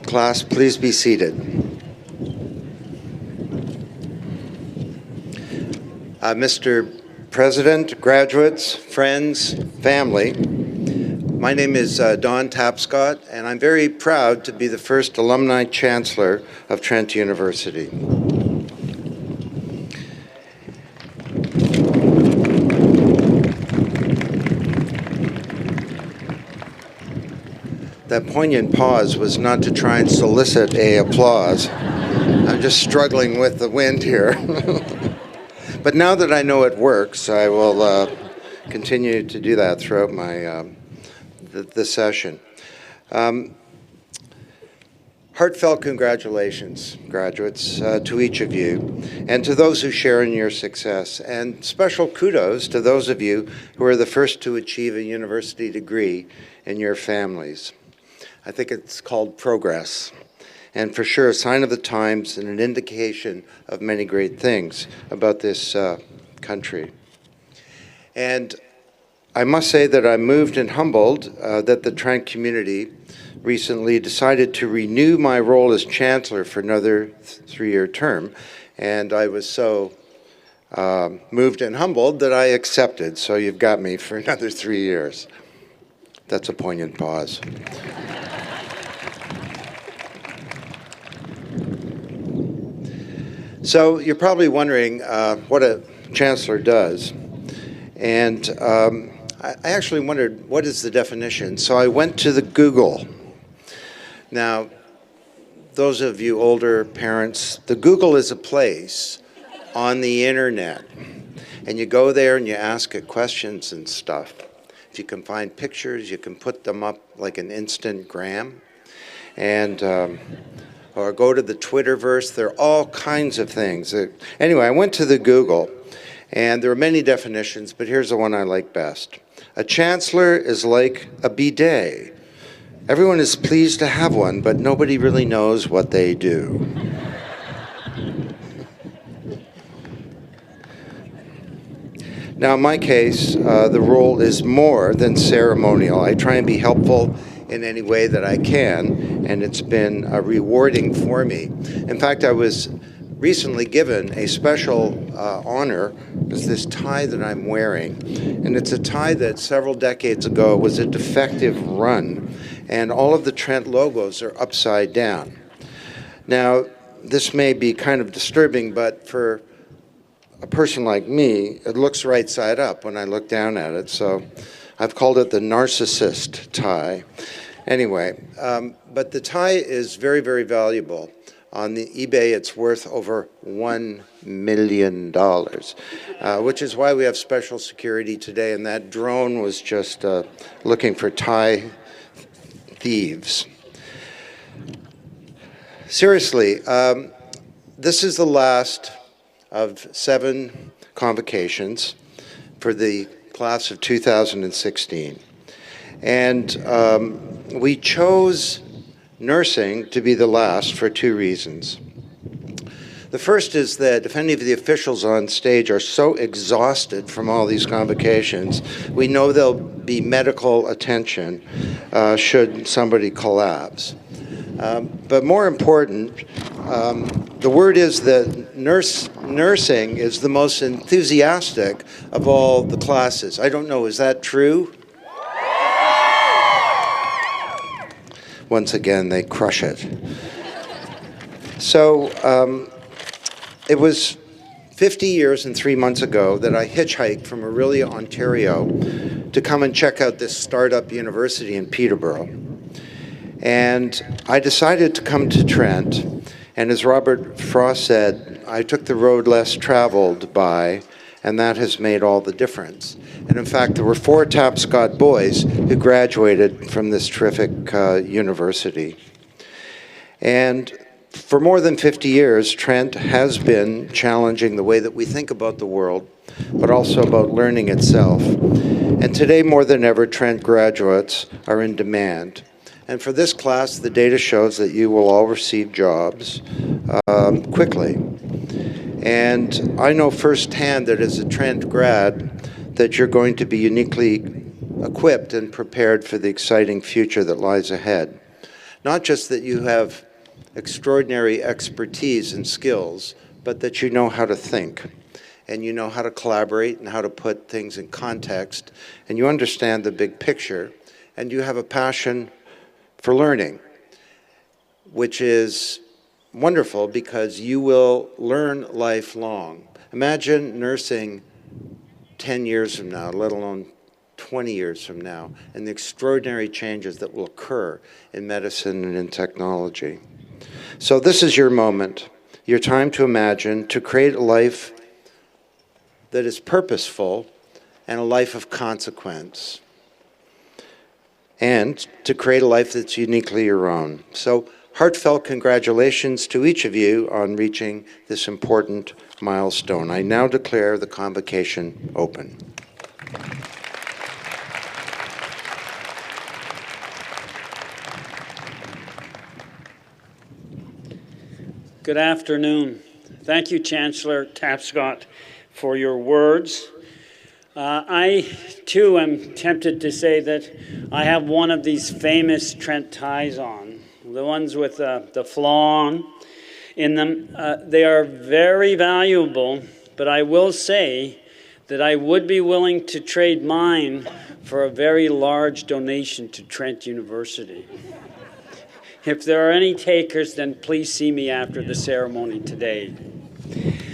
Class, please be seated. Mr. President, graduates, friends, family, my name is Don Tapscott, and I'm very proud to be the first Alumni Chancellor of Trent University. That poignant pause was not to try and solicit applause. I'm just struggling with the wind here. But now that I know it works, I will continue to do that throughout my the session. Heartfelt congratulations, graduates, to each of you, and to those who share in your success, and special kudos to those of you who are the first to achieve a university degree in your families. I think it's called progress, and for sure a sign of the times and an indication of many great things about this country. And I must say that I'm moved and humbled that the Trent community recently decided to renew my role as Chancellor for another three-year term, and I was so moved and humbled that I accepted, so you've got me for another 3 years. That's a poignant pause. So you're probably wondering what a chancellor does, and I actually wondered, what is the definition? So I went to the Google. Now, those of you older parents, the Google is a place on the internet, and you go there and you ask it questions and stuff. If you can find pictures, you can put them up like an Instagram, and or go to the Twitterverse. There are all kinds of things. Anyway, I went to the Google, and there are many definitions, but here's the one I like best. A chancellor is like a bidet. Everyone is pleased to have one, but nobody really knows what they do. Now, in my case, the role is more than ceremonial. I try and be helpful in any way that I can, and it's been rewarding for me. In fact, I was recently given a special honor. It's this tie that I'm wearing, and it's a tie that several decades ago was a defective run, and all of the Trent logos are upside down. Now, this may be kind of disturbing, but for a person like me, it looks right side up when I look down at it, so I've called it the narcissist tie. Anyway, but the tie is very, very valuable. On the eBay, it's worth over $1 million, which is why we have special security today, and that drone was just looking for tie thieves. Seriously, this is the last of 7 convocations for the class of 2016. And we chose nursing to be the last for 2 reasons. The first is that if any of the officials on stage are so exhausted from all these convocations, we know there'll be medical attention should somebody collapse. But more important, the word is that nursing is the most enthusiastic of all the classes. I don't know, is that true? Once again, they crush it. So it was 50 years and 3 months ago that I hitchhiked from Orillia, Ontario to come and check out this startup university in Peterborough. And I decided to come to Trent, and as Robert Frost said, I took the road less traveled by, and that has made all the difference. And in fact, there were 4 Tapscott boys who graduated from this terrific university. And for more than 50 years, Trent has been challenging the way that we think about the world, but also about learning itself. And today, more than ever, Trent graduates are in demand. And for this class, the data shows that you will all receive jobs quickly. And I know firsthand that as a Trent grad, that you're going to be uniquely equipped and prepared for the exciting future that lies ahead. Not just that you have extraordinary expertise and skills, but that you know how to think, and you know how to collaborate and how to put things in context, and you understand the big picture, and you have a passion for learning, which is wonderful because you will learn lifelong. Imagine nursing 10 years from now, let alone 20 years from now, and the extraordinary changes that will occur in medicine and in technology. So this is your moment, your time to imagine, to create a life that is purposeful and a life of consequence, and to create a life that's uniquely your own. So heartfelt congratulations to each of you on reaching this important milestone. I now declare the convocation open. Good afternoon. Thank you, Chancellor Tapscott, for your words. I, too, am tempted to say that I have one of these famous Trent ties on, the ones with the flaw in them. They are very valuable, but I will say that I would be willing to trade mine for a very large donation to Trent University. If there are any takers, then please see me after the ceremony today.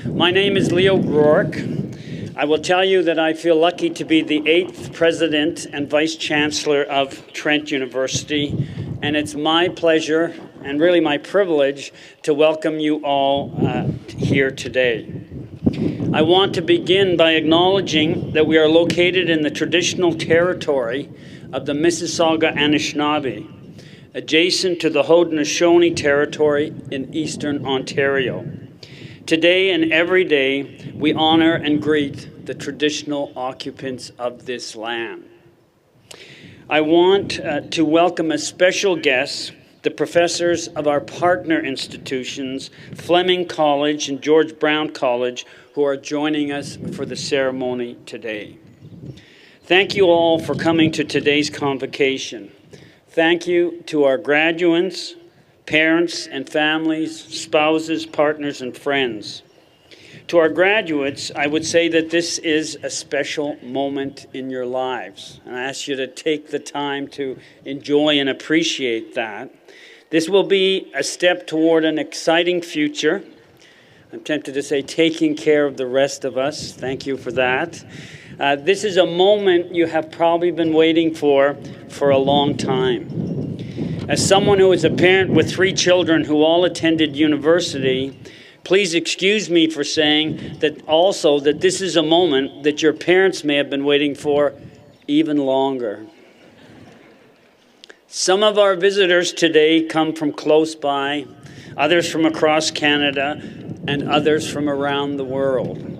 My name is Leo Rourke. I will tell you that I feel lucky to be the 8th President and Vice Chancellor of Trent University, and it's my pleasure and really my privilege to welcome you all here today. I want to begin by acknowledging that we are located in the traditional territory of the Mississauga Anishinaabe, adjacent to the Haudenosaunee territory in eastern Ontario. Today and every day, we honor and greet the traditional occupants of this land. I want to welcome as special guests the professors of our partner institutions, Fleming College and George Brown College, who are joining us for the ceremony today. Thank you all for coming to today's convocation. Thank you to our graduates, parents and families, spouses, partners, and friends. To our graduates, I would say that this is a special moment in your lives, and I ask you to take the time to enjoy and appreciate that. This will be a step toward an exciting future. I'm tempted to say taking care of the rest of us. Thank you for that. This is a moment you have probably been waiting for a long time. As someone who is a parent with 3 children who all attended university, please excuse me for saying that also that this is a moment that your parents may have been waiting for even longer. Some of our visitors today come from close by, others from across Canada, and others from around the world.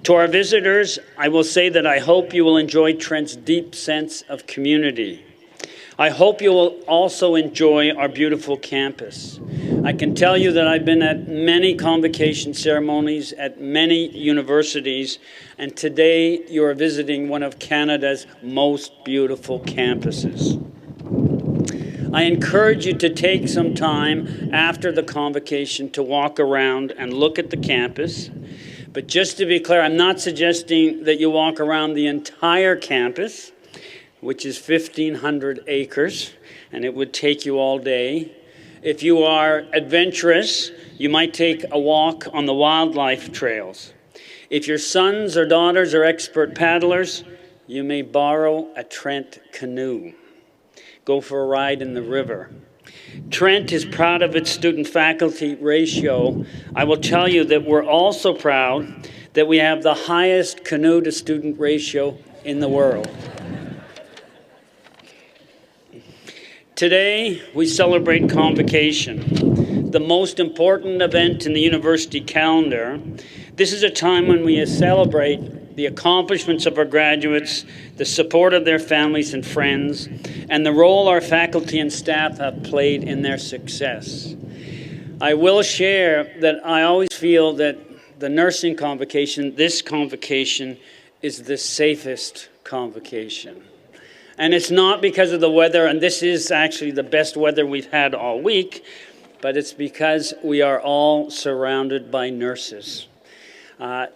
To our visitors, I will say that I hope you will enjoy Trent's deep sense of community. I hope you will also enjoy our beautiful campus. I can tell you that I've been at many convocation ceremonies at many universities, and today you are visiting one of Canada's most beautiful campuses. I encourage you to take some time after the convocation to walk around and look at the campus. But just to be clear, I'm not suggesting that you walk around the entire campus, which is 1,500 acres, and it would take you all day. If you are adventurous, you might take a walk on the wildlife trails. If your sons or daughters are expert paddlers, you may borrow a Trent canoe. Go for a ride in the river. Trent is proud of its student-faculty ratio. I will tell you that we're also proud that we have the highest canoe-to-student ratio in the world. Today, we celebrate Convocation, the most important event in the university calendar. This is a time when we celebrate the accomplishments of our graduates, the support of their families and friends, and the role our faculty and staff have played in their success. I will share that I always feel that the nursing convocation, this convocation, is the safest convocation. And it's not because of the weather, and this is actually the best weather we've had all week, but it's because we are all surrounded by nurses.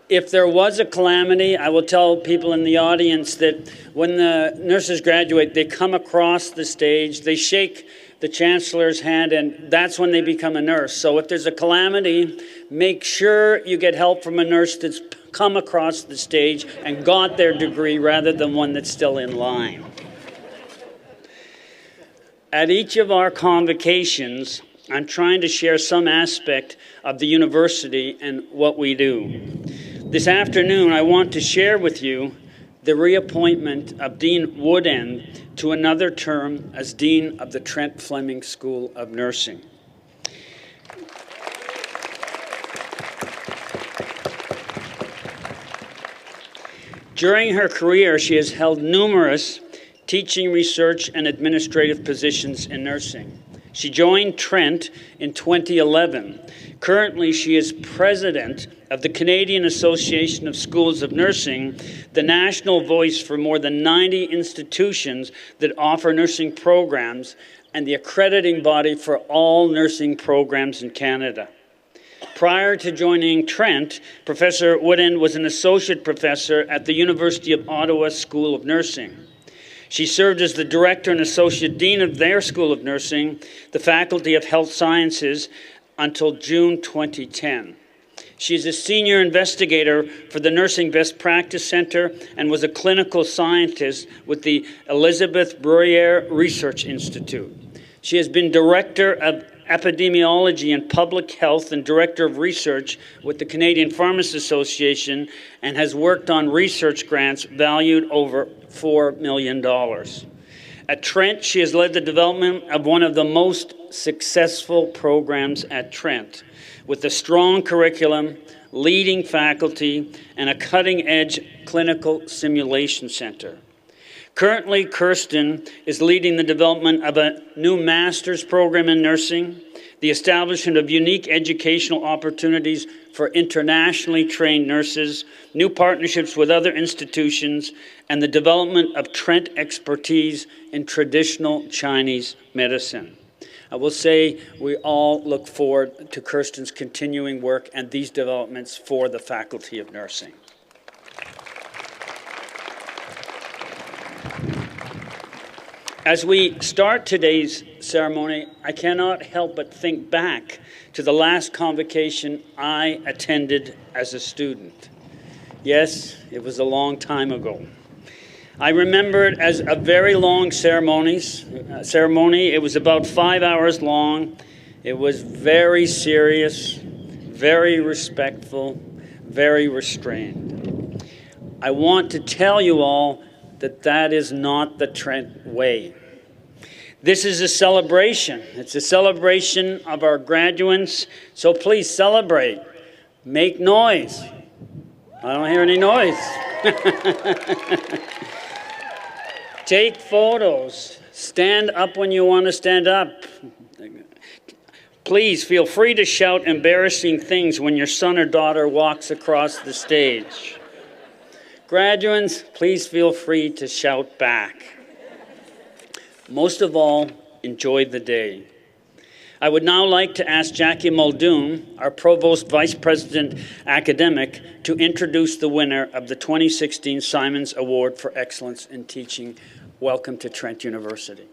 If there was a calamity, I will tell people in the audience that when the nurses graduate, they come across the stage, they shake the Chancellor's hand, and that's when they become a nurse. So if there's a calamity, make sure you get help from a nurse that's come across the stage and got their degree rather than one that's still in line. At each of our convocations, I'm trying to share some aspect of the university and what we do. This afternoon, I want to share with you the reappointment of Dean Woodend to another term as Dean of the Trent Fleming School of Nursing. During her career, she has held numerous teaching, research, and administrative positions in nursing. She joined Trent in 2011. Currently, she is president of the Canadian Association of Schools of Nursing, the national voice for more than 90 institutions that offer nursing programs, and the accrediting body for all nursing programs in Canada. Prior to joining Trent, Professor Woodend was an associate professor at the University of Ottawa School of Nursing. She served as the director and associate dean of their School of Nursing, the Faculty of Health Sciences, until June 2010. She is a senior investigator for the Nursing Best Practice Center and was a clinical scientist with the Elizabeth Bruyere Research Institute. She has been director of epidemiology and public health and director of research with the Canadian Pharmacists Association and has worked on research grants valued over $4 million. At Trent, she has led the development of one of the most successful programs at Trent, with a strong curriculum, leading faculty, and a cutting-edge clinical simulation center. Currently, Kirsten is leading the development of a new master's program in nursing, the establishment of unique educational opportunities for internationally trained nurses, new partnerships with other institutions, and the development of Trent expertise in traditional Chinese medicine. I will say we all look forward to Kirsten's continuing work and these developments for the Faculty of Nursing. As we start today's ceremony, I cannot help but think back to the last convocation I attended as a student. Yes, it was a long time ago. I remember it as a very long ceremony. It was about 5 hours long. It was very serious, very respectful, very restrained. I want to tell you all that that is not the Trent way. This is a celebration. It's a celebration of our graduates, so please celebrate. Make noise. I don't hear any noise. Take photos. Stand up when you want to stand up. Please feel free to shout embarrassing things when your son or daughter walks across the stage. Graduates, please feel free to shout back. Most of all, enjoy the day. I would now like to ask Jackie Muldoon, our Provost Vice President Academic, to introduce the winner of the 2016 Simons Award for Excellence in Teaching. Welcome to Trent University.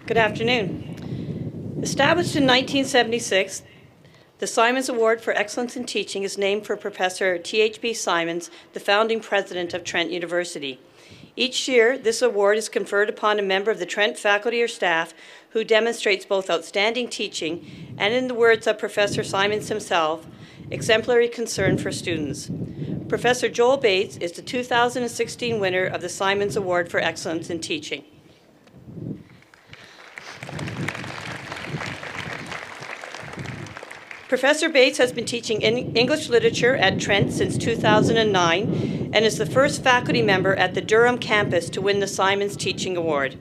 Good afternoon. Established in 1976, the Simons Award for Excellence in Teaching is named for Professor T.H.B. Simons, the founding president of Trent University. Each year, this award is conferred upon a member of the Trent faculty or staff who demonstrates both outstanding teaching and, in the words of Professor Simons himself, exemplary concern for students. Professor Joel Bates is the 2016 winner of the Simons Award for Excellence in Teaching. Professor Bates has been teaching English literature at Trent since 2009 and is the first faculty member at the Durham campus to win the Simons Teaching Award.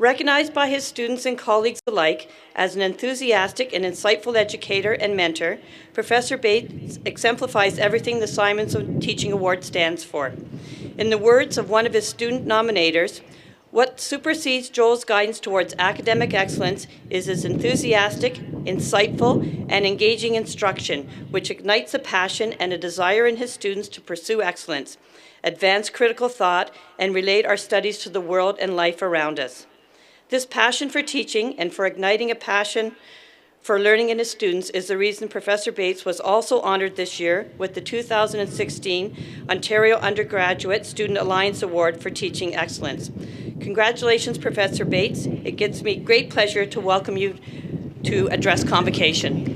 Recognized by his students and colleagues alike as an enthusiastic and insightful educator and mentor, Professor Bates exemplifies everything the Simons Teaching Award stands for. In the words of one of his student nominators, what supersedes Joel's guidance towards academic excellence is his enthusiastic, insightful, and engaging instruction, which ignites a passion and a desire in his students to pursue excellence, advance critical thought, and relate our studies to the world and life around us. This passion for teaching and for igniting a passion for learning in his students is the reason Professor Bates was also honored this year with the 2016 Ontario Undergraduate Student Alliance Award for Teaching Excellence. Congratulations, Professor Bates. It gives me great pleasure to welcome you to address Convocation.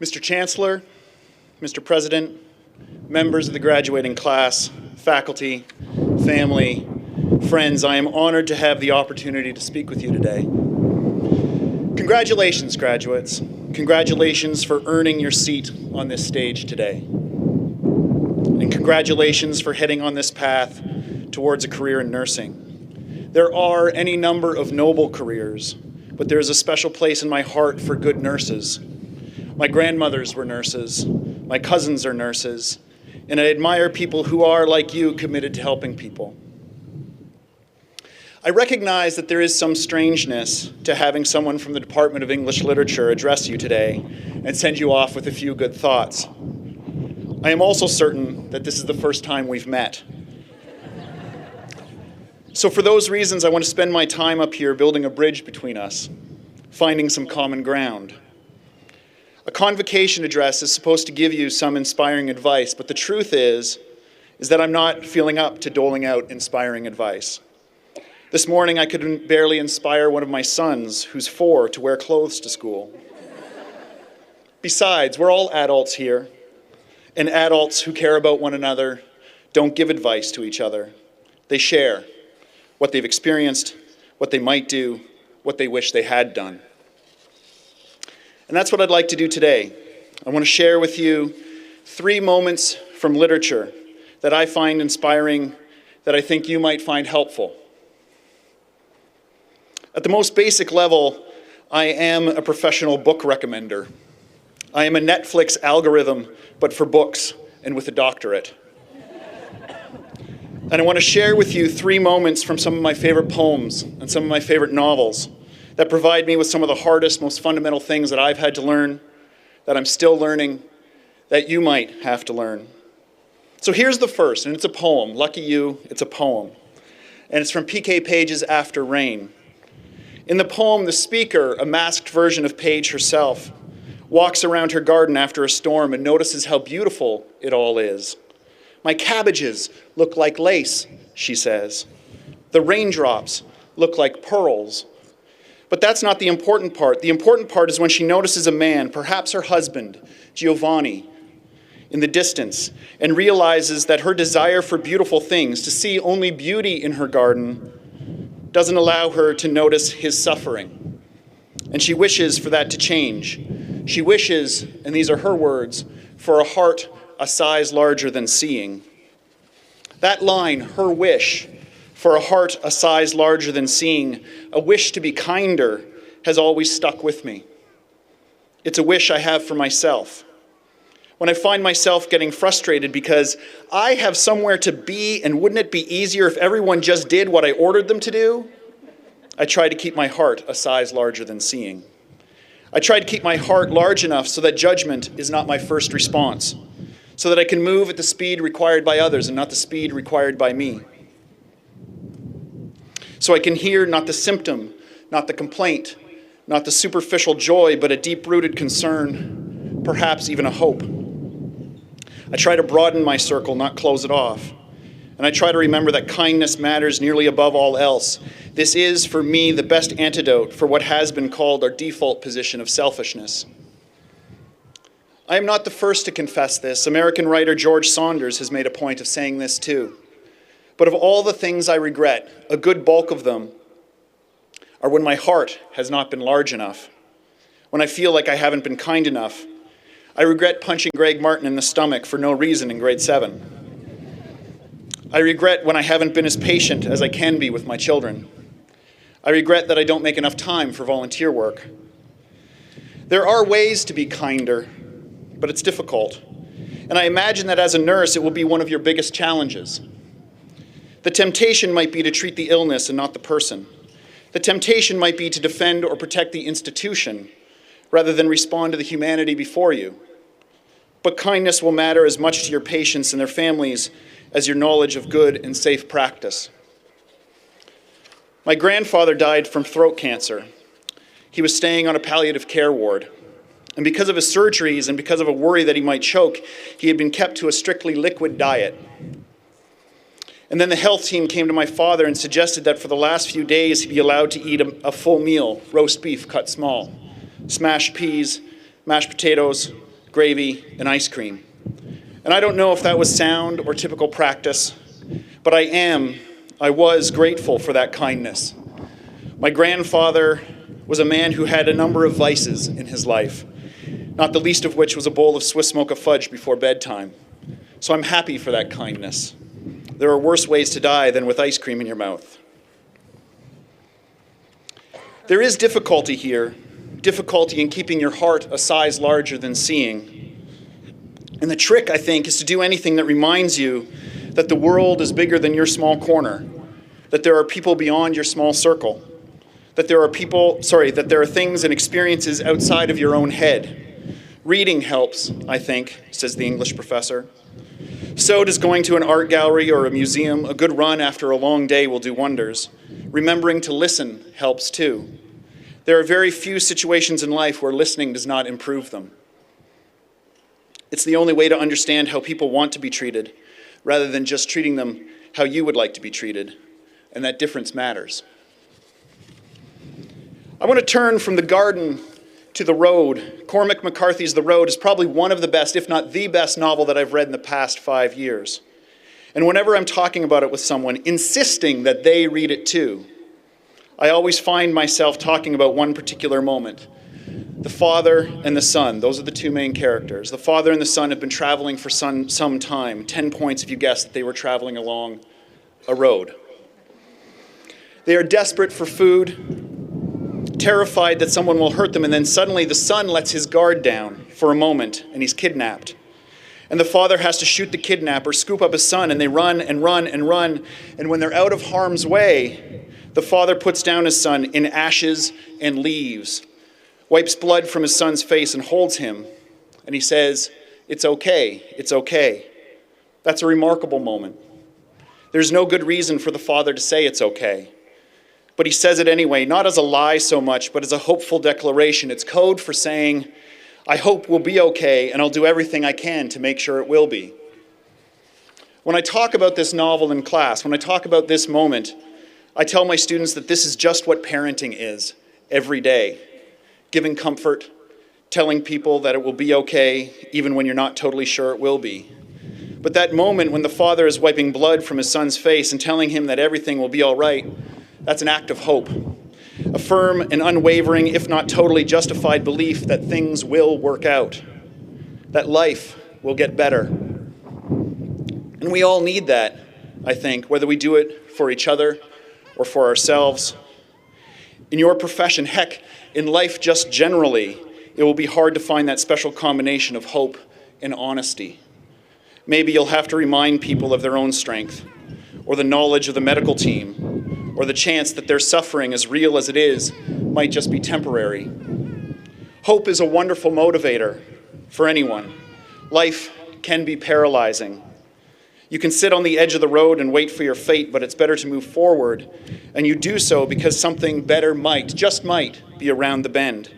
Mr. Chancellor, Mr. President, members of the graduating class, faculty, family, friends, I am honored to have the opportunity to speak with you today. Congratulations, graduates. Congratulations for earning your seat on this stage today. And congratulations for heading on this path towards a career in nursing. There are any number of noble careers, but there is a special place in my heart for good nurses. My grandmothers were nurses, my cousins are nurses, and I admire people who are, like you, committed to helping people. I recognize that there is some strangeness to having someone from the Department of English Literature address you today and send you off with a few good thoughts. I am also certain that this is the first time we've met. So for those reasons, I want to spend my time up here building a bridge between us, finding some common ground. A convocation address is supposed to give you some inspiring advice, but the truth is that I'm not feeling up to doling out inspiring advice. This morning, I could barely inspire one of my sons, who's 4, to wear clothes to school. Besides, we're all adults here, and adults who care about one another don't give advice to each other. They share what they've experienced, what they might do, what they wish they had done. And that's what I'd like to do today. I want to share with you 3 moments from literature that I find inspiring, that I think you might find helpful. At the most basic level, I am a professional book recommender. I am a Netflix algorithm, but for books and with a doctorate. And I want to share with you 3 moments from some of my favorite poems and some of my favorite novels that provide me with some of the hardest, most fundamental things that I've had to learn, that I'm still learning, that you might have to learn. So here's the first, and it's a poem. Lucky you, it's a poem. And it's from P.K. Page's After Rain. In the poem, the speaker, a masked version of Page herself, walks around her garden after a storm and notices how beautiful it all is. My cabbages look like lace, she says. The raindrops look like pearls. But that's not the important part. The important part is when she notices a man, perhaps her husband, Giovanni, in the distance, and realizes that her desire for beautiful things, to see only beauty in her garden, doesn't allow her to notice his suffering. And she wishes for that to change. She wishes, and these are her words, for a heart a size larger than seeing. That line, her wish, for a heart a size larger than seeing, a wish to be kinder, has always stuck with me. It's a wish I have for myself. When I find myself getting frustrated because I have somewhere to be and wouldn't it be easier if everyone just did what I ordered them to do, I try to keep my heart a size larger than seeing. I try to keep my heart large enough so that judgment is not my first response, so that I can move at the speed required by others and not the speed required by me. So I can hear not the symptom, not the complaint, not the superficial joy, but a deep-rooted concern, perhaps even a hope. I try to broaden my circle, not close it off. And I try to remember that kindness matters nearly above all else. This is, for me, the best antidote for what has been called our default position of selfishness. I am not the first to confess this. American writer George Saunders has made a point of saying this too. But of all the things I regret, a good bulk of them are when my heart has not been large enough, when I feel like I haven't been kind enough. I regret punching Greg Martin in the stomach for no reason in grade 7. I regret when I haven't been as patient as I can be with my children. I regret that I don't make enough time for volunteer work. There are ways to be kinder, but it's difficult. And I imagine that as a nurse, it will be one of your biggest challenges. The temptation might be to treat the illness and not the person. The temptation might be to defend or protect the institution rather than respond to the humanity before you. But kindness will matter as much to your patients and their families as your knowledge of good and safe practice. My grandfather died from throat cancer. He was staying on a palliative care ward. And because of his surgeries and because of a worry that he might choke, he had been kept to a strictly liquid diet. And then the health team came to my father and suggested that for the last few days he be allowed to eat a full meal, roast beef cut small, smashed peas, mashed potatoes, gravy, and ice cream. And I don't know if that was sound or typical practice, but I was grateful for that kindness. My grandfather was a man who had a number of vices in his life, not the least of which was a bowl of Swiss mocha fudge before bedtime. So I'm happy for that kindness. There are worse ways to die than with ice cream in your mouth. There is difficulty here, difficulty in keeping your heart a size larger than seeing. And the trick, I think, is to do anything that reminds you that the world is bigger than your small corner, that there are people beyond your small circle, that there are things and experiences outside of your own head. Reading helps, I think, says the English professor. So does going to an art gallery or a museum. A good run after a long day will do wonders. Remembering to listen helps too. There are very few situations in life where listening does not improve them. It's the only way to understand how people want to be treated, rather than just treating them how you would like to be treated, and that difference matters. I want to turn from the garden to the road. Cormac McCarthy's The Road is probably one of the best, if not the best novel that I've read in the past 5 years. And whenever I'm talking about it with someone, insisting that they read it too, I always find myself talking about one particular moment. The father and the son, those are the two main characters. The father and the son have been traveling for some time. 10 points if you guess that they were traveling along a road. They are desperate for food, terrified that someone will hurt them, and then suddenly the son lets his guard down for a moment, and he's kidnapped. And the father has to shoot the kidnapper, scoop up his son, and they run and run and run. And when they're out of harm's way, the father puts down his son in ashes and leaves, wipes blood from his son's face and holds him, and he says, "It's okay, it's okay." That's a remarkable moment. There's no good reason for the father to say it's okay. But he says it anyway, not as a lie so much, but as a hopeful declaration. It's code for saying, I hope we'll be okay, and I'll do everything I can to make sure it will be. When I talk about this novel in class, when I talk about this moment, I tell my students that this is just what parenting is every day. Giving comfort, telling people that it will be okay, even when you're not totally sure it will be. But that moment when the father is wiping blood from his son's face and telling him that everything will be all right, that's an act of hope. A firm and unwavering, if not totally justified belief that things will work out, that life will get better. And we all need that, I think, whether we do it for each other or for ourselves. In your profession, heck, in life just generally, it will be hard to find that special combination of hope and honesty. Maybe you'll have to remind people of their own strength, or the knowledge of the medical team, or the chance that their suffering, as real as it is, might just be temporary. Hope is a wonderful motivator for anyone. Life can be paralyzing. You can sit on the edge of the road and wait for your fate, but it's better to move forward, and you do so because something better might, just might, be around the bend.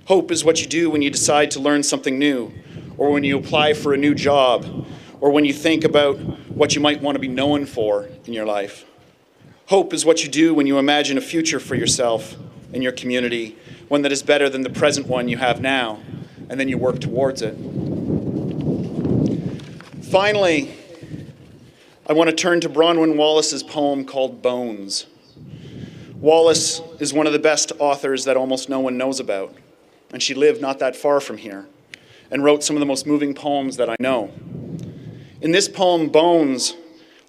Hope is what you do when you decide to learn something new, or when you apply for a new job, or when you think about what you might want to be known for in your life. Hope is what you do when you imagine a future for yourself and your community, one that is better than the present one you have now, and then you work towards it. Finally, I want to turn to Bronwyn Wallace's poem called Bones. Wallace is one of the best authors that almost no one knows about. and she lived not that far from here, and wrote some of the most moving poems that I know. In this poem, Bones,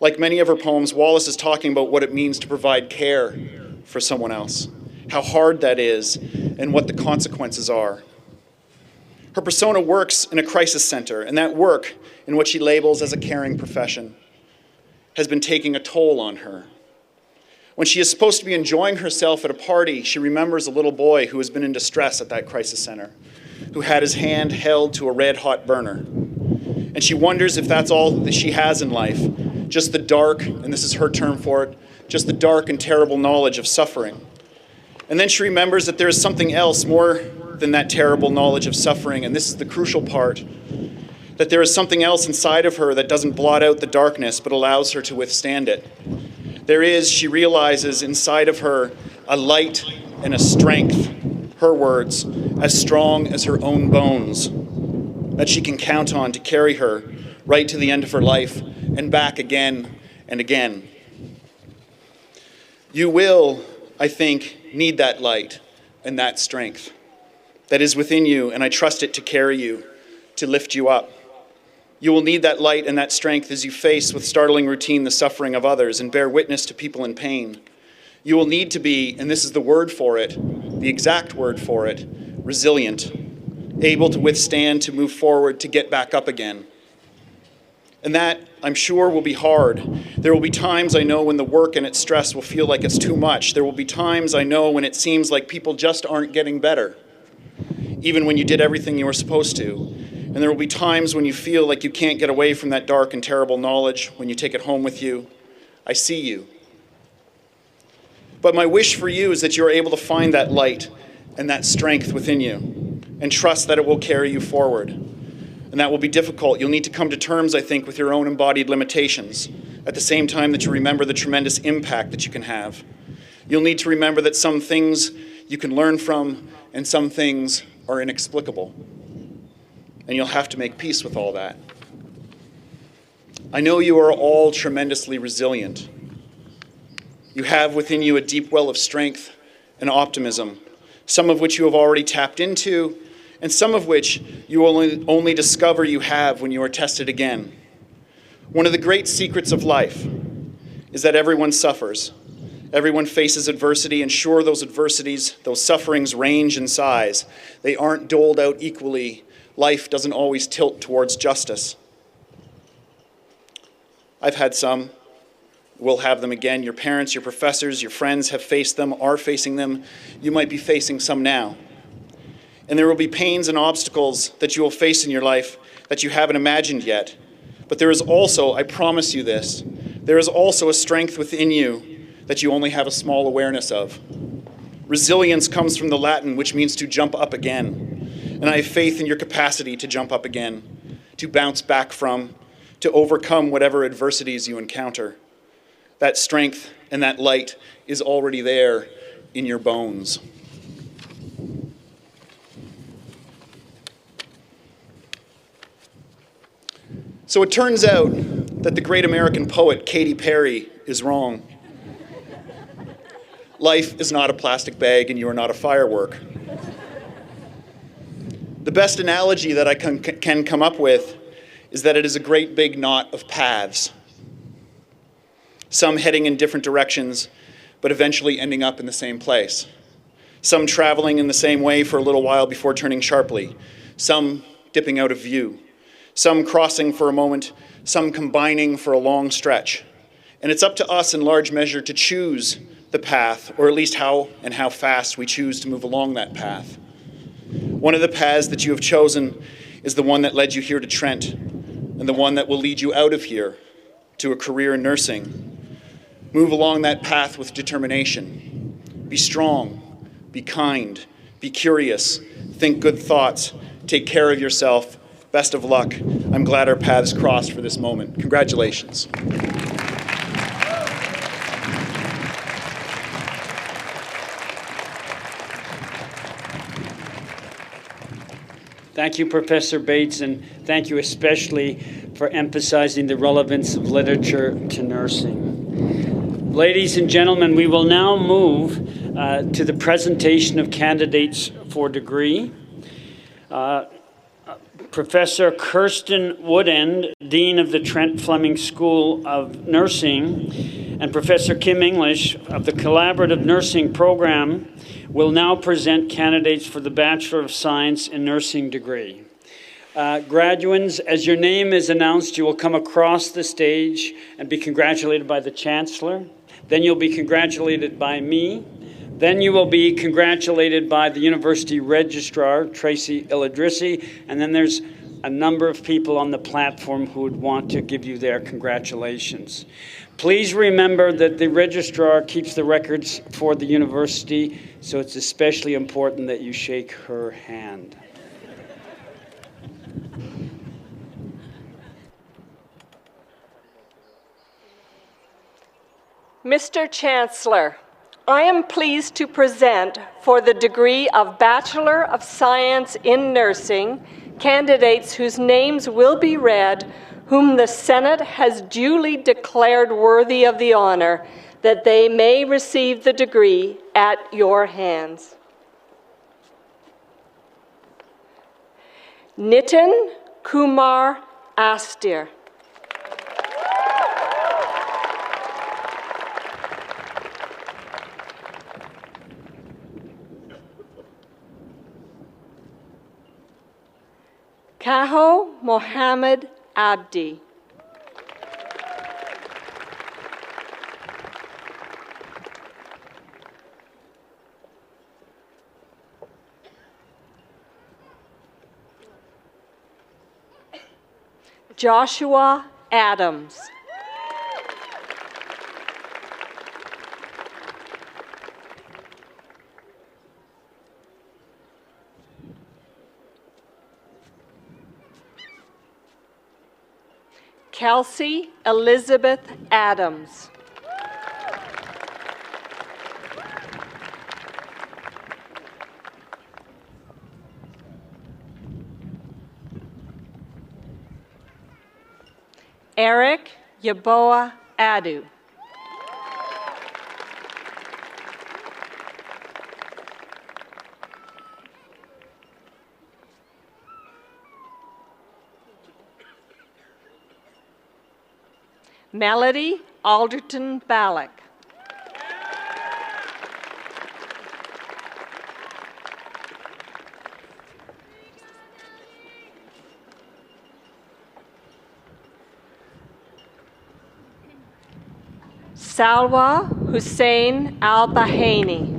like many of her poems, Wallace is talking about what it means to provide care for someone else, how hard that is, and what the consequences are. Her persona works in a crisis center, and that work, in what she labels as a caring profession, has been taking a toll on her. When she is supposed to be enjoying herself at a party, she remembers a little boy who has been in distress at that crisis center, who had his hand held to a red-hot burner. And she wonders if that's all that she has in life, just the dark, and this is her term for it, just the dark and terrible knowledge of suffering. And then she remembers that there is something else more than that terrible knowledge of suffering, and this is the crucial part, that there is something else inside of her that doesn't blot out the darkness but allows her to withstand it. There is, she realizes, inside of her a light and a strength, her words, as strong as her own bones, that she can count on to carry her right to the end of her life and back again and again. You will, I think, need that light and that strength that is within you, and I trust it to carry you, to lift you up. You will need that light and that strength as you face with startling routine the suffering of others and bear witness to people in pain. You will need to be, and this is the word for it, the exact word for it, resilient, able to withstand, to move forward, to get back up again. And that, I'm sure, will be hard. There will be times, I know, when the work and its stress will feel like it's too much. There will be times, I know, when it seems like people just aren't getting better, even when you did everything you were supposed to. And there will be times when you feel like you can't get away from that dark and terrible knowledge, when you take it home with you. I see you. But my wish for you is that you're able to find that light and that strength within you and trust that it will carry you forward. And that will be difficult. You'll need to come to terms, I think, with your own embodied limitations at the same time that you remember the tremendous impact that you can have. You'll need to remember that some things you can learn from and some things are inexplicable. And you'll have to make peace with all that. I know you are all tremendously resilient. You have within you a deep well of strength and optimism, some of which you have already tapped into, and some of which you only discover you have when you are tested again. One of the great secrets of life is that everyone suffers. Everyone faces adversity, and sure, those adversities, those sufferings range in size. They aren't doled out equally. Life doesn't always tilt towards justice. I've had some. We'll have them again. Your parents, your professors, your friends have faced them, are facing them. You might be facing some now. And there will be pains and obstacles that you will face in your life that you haven't imagined yet. But there is also, I promise you this, there is also a strength within you that you only have a small awareness of. Resilience comes from the Latin, which means to jump up again. And I have faith in your capacity to jump up again, to bounce back from, to overcome whatever adversities you encounter. That strength and that light is already there in your bones. So it turns out that the great American poet Katy Perry is wrong. Life is not a plastic bag and you are not a firework. The best analogy that I can come up with is that it is a great big knot of paths, some heading in different directions, but eventually ending up in the same place. Some traveling in the same way for a little while before turning sharply, some dipping out of view, some crossing for a moment, some combining for a long stretch. And it's up to us in large measure to choose the path, or at least how and how fast we choose to move along that path. One of the paths that you have chosen is the one that led you here to Trent, and the one that will lead you out of here to a career in nursing. Move along that path with determination. Be strong, be kind, be curious, think good thoughts, take care of yourself. Best of luck. I'm glad our paths crossed for this moment. Congratulations. Thank you, Professor Bates, and thank you especially for emphasizing the relevance of literature to nursing. Ladies and gentlemen, we will now move to the presentation of candidates for degree. Professor Kirsten Woodend, Dean of the Trent Fleming School of Nursing, and Professor Kim English of the Collaborative Nursing Program will now present candidates for the Bachelor of Science in Nursing degree. Graduands, as your name is announced, you will come across the stage and be congratulated by the Chancellor. Then you'll be congratulated by me. Then you will be congratulated by the University Registrar, Tracy Ilidrissi, and then there's a number of people on the platform who would want to give you their congratulations. Please remember that the Registrar keeps the records for the university, so it's especially important that you shake her hand. Mr. Chancellor, I am pleased to present for the degree of Bachelor of Science in Nursing candidates whose names will be read, whom the Senate has duly declared worthy of the honor, that they may receive the degree at your hands. Nitin Kumar Astir. Kaho Mohammed Abdi. Joshua Adams. Kelsey Elizabeth Adams. Eric Yaboa Adu. Melody Alderton Ballack. Salwa Hussein Al-Bahani.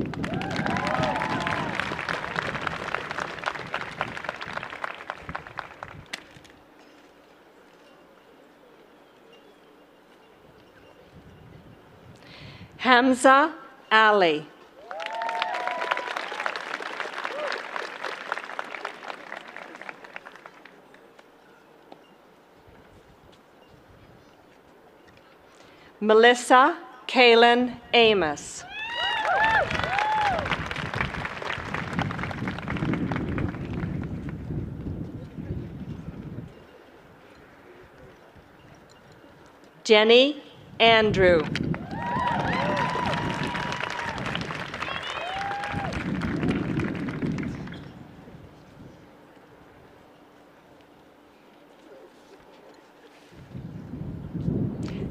Hamza Ali. Melissa Kaylin Amos. Jenny Andrew.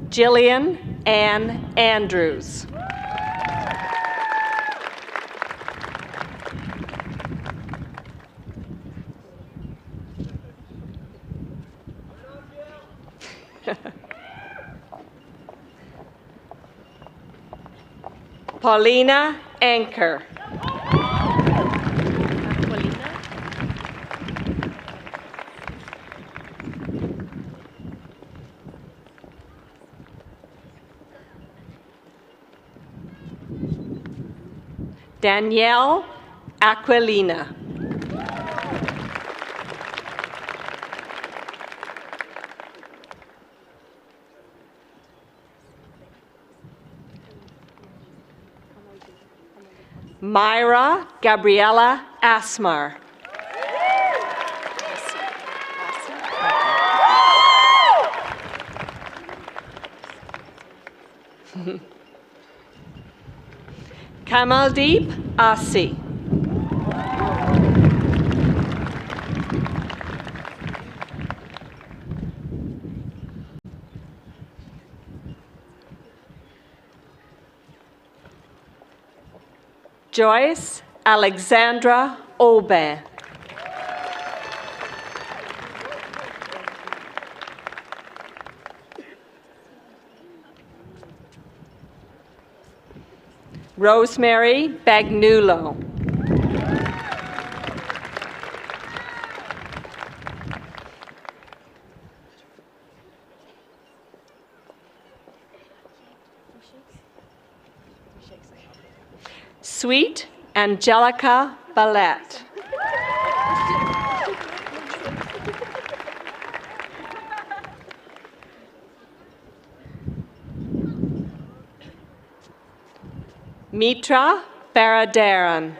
Jillian Ann Andrews. Paulina Anker. Danielle Aquilina. Myra Gabriela Asmar. Kamaldeep Asi. Joyce Alexandra Aubin. Rosemary Bagnulo. Sweet Angelica Ballette. Mitra Baradaran.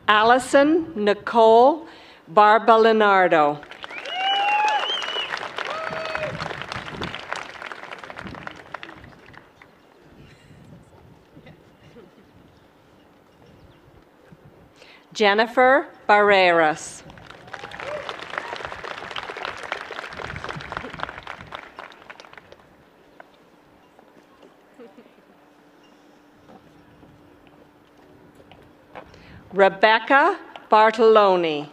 Allison Nicole Barbalinardo. Jennifer Barreras. Rebecca Bartoloni.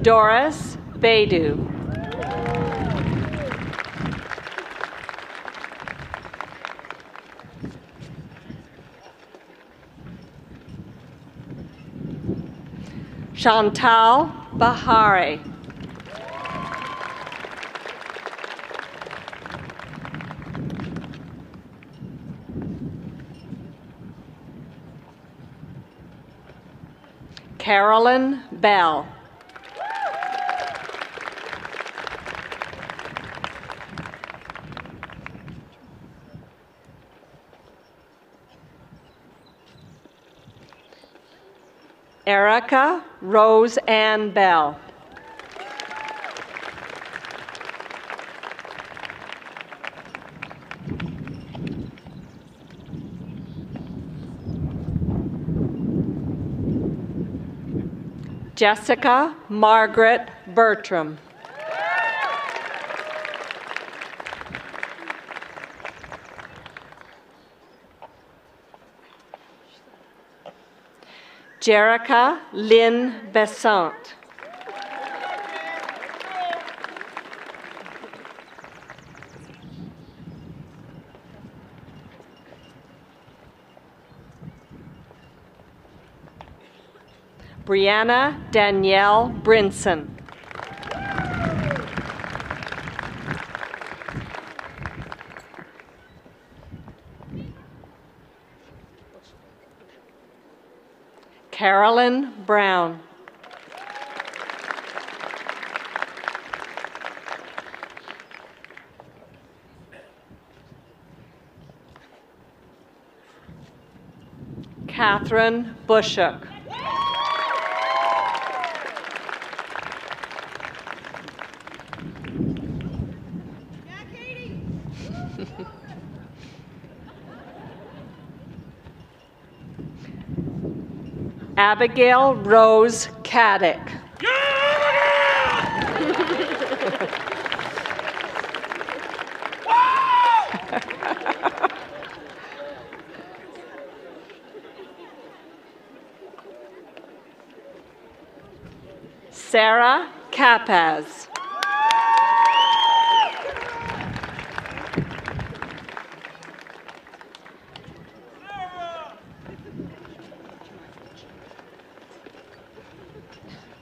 Doris Baidu. Chantal Bahari. Carolyn Bell. Erica Rose Ann Bell. Jessica Margaret Bertram. Jerica Lynn Besant. Brianna Danielle Brinson. Carolyn Brown. Catherine Bushok. Abigail Rose Caddick. Sarah Capaz.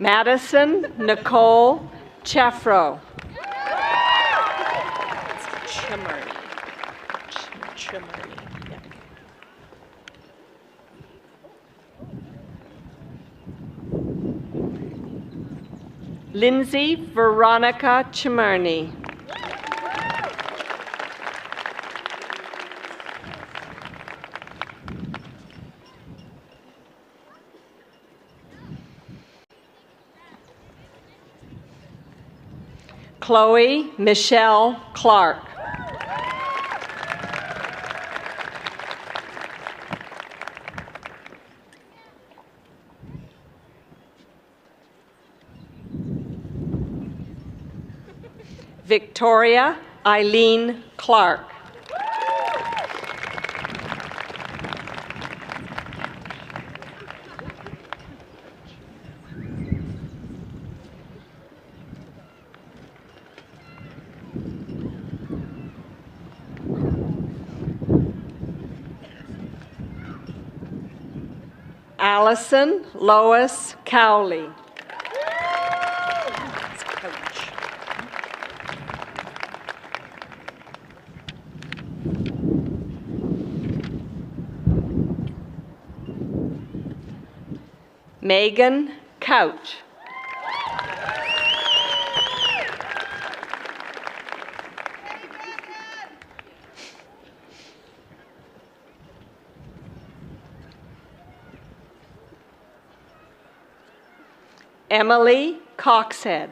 Madison Nicole Chefro. Chimarney. Chimarney. Yeah. Lindsay Veronica Chimarney. Chloe Michelle Clark. Victoria Eileen Clark. Allison Lois Cowley. Coach. Megan Couch. Emily Coxhead.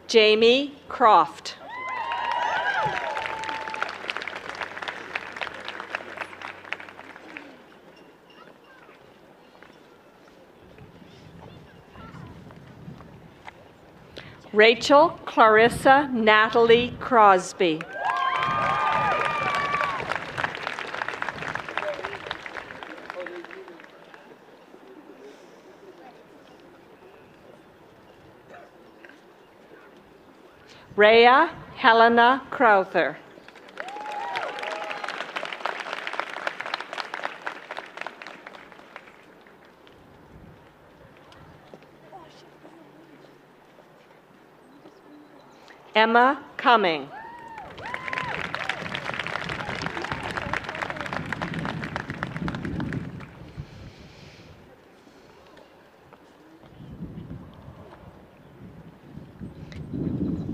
Jamie Croft. Rachel Clarissa Natalie Crosby. Rhea Helena Crowther. Emma Cumming.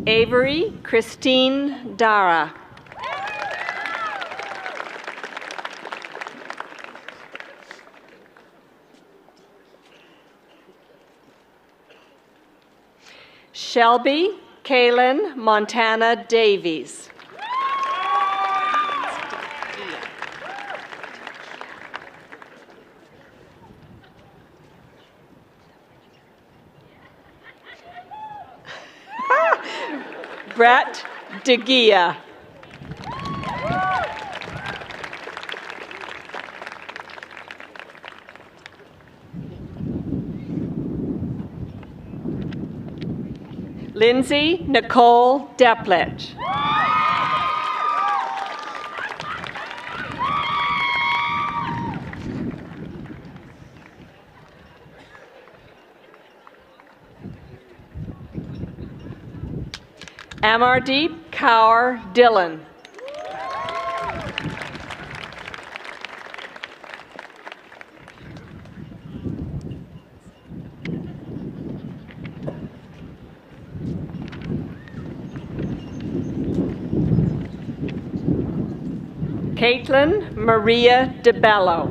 Avery Christine Dara. Shelby Kaylin Montana Davies. Brett DeGia. Lindsay Nicole Deplich. Amardeep Kaur Dillon. Caitlin Maria DeBello.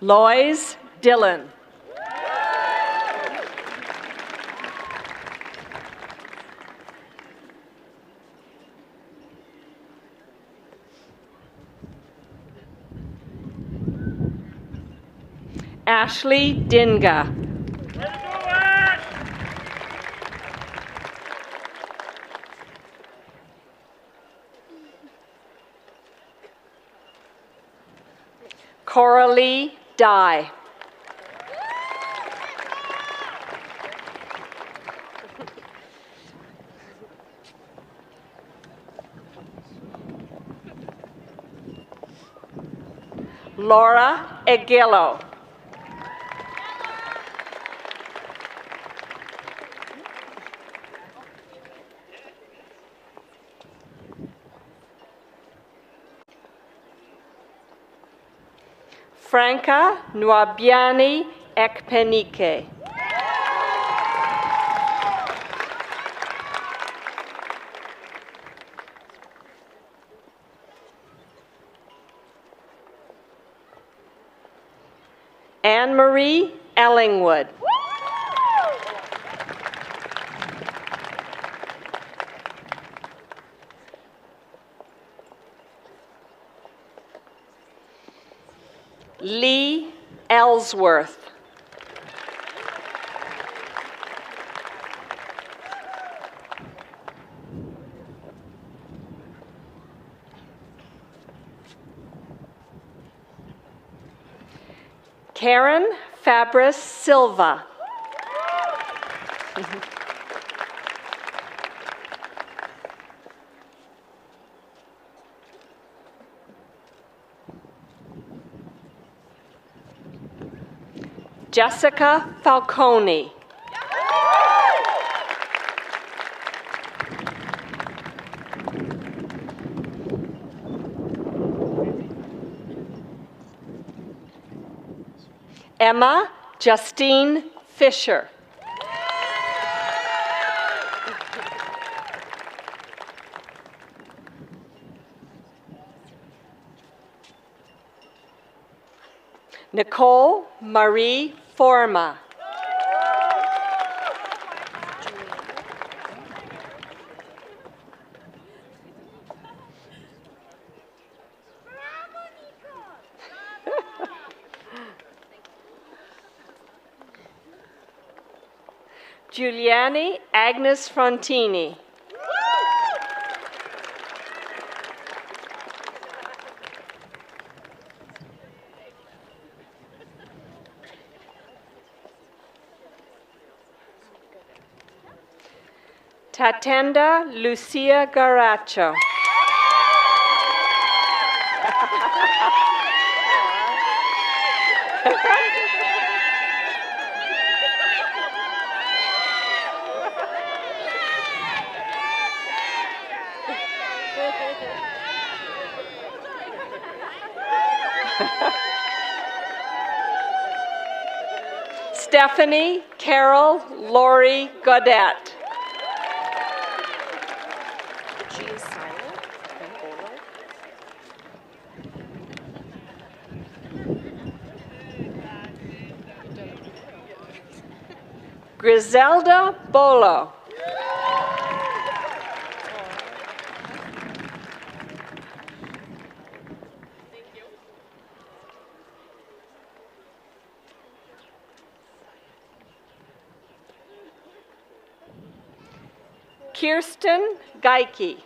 Lois Dillon. Ashley Dinga. Coralie Dye. Laura Aguilo. Franca Nwabiani Ekpenike. Anne-Marie Ellingwood. Lee Ellsworth. Karen Fabris Silva. Jessica Falcone. Emma Justine Fisher. Nicole Marie Forma. Giuliani Agnes Frontini. Tatenda Lucia Garacho. Stephanie Carol Lori Godet. She is silent. Griselda Bolo. Kirsten Geike.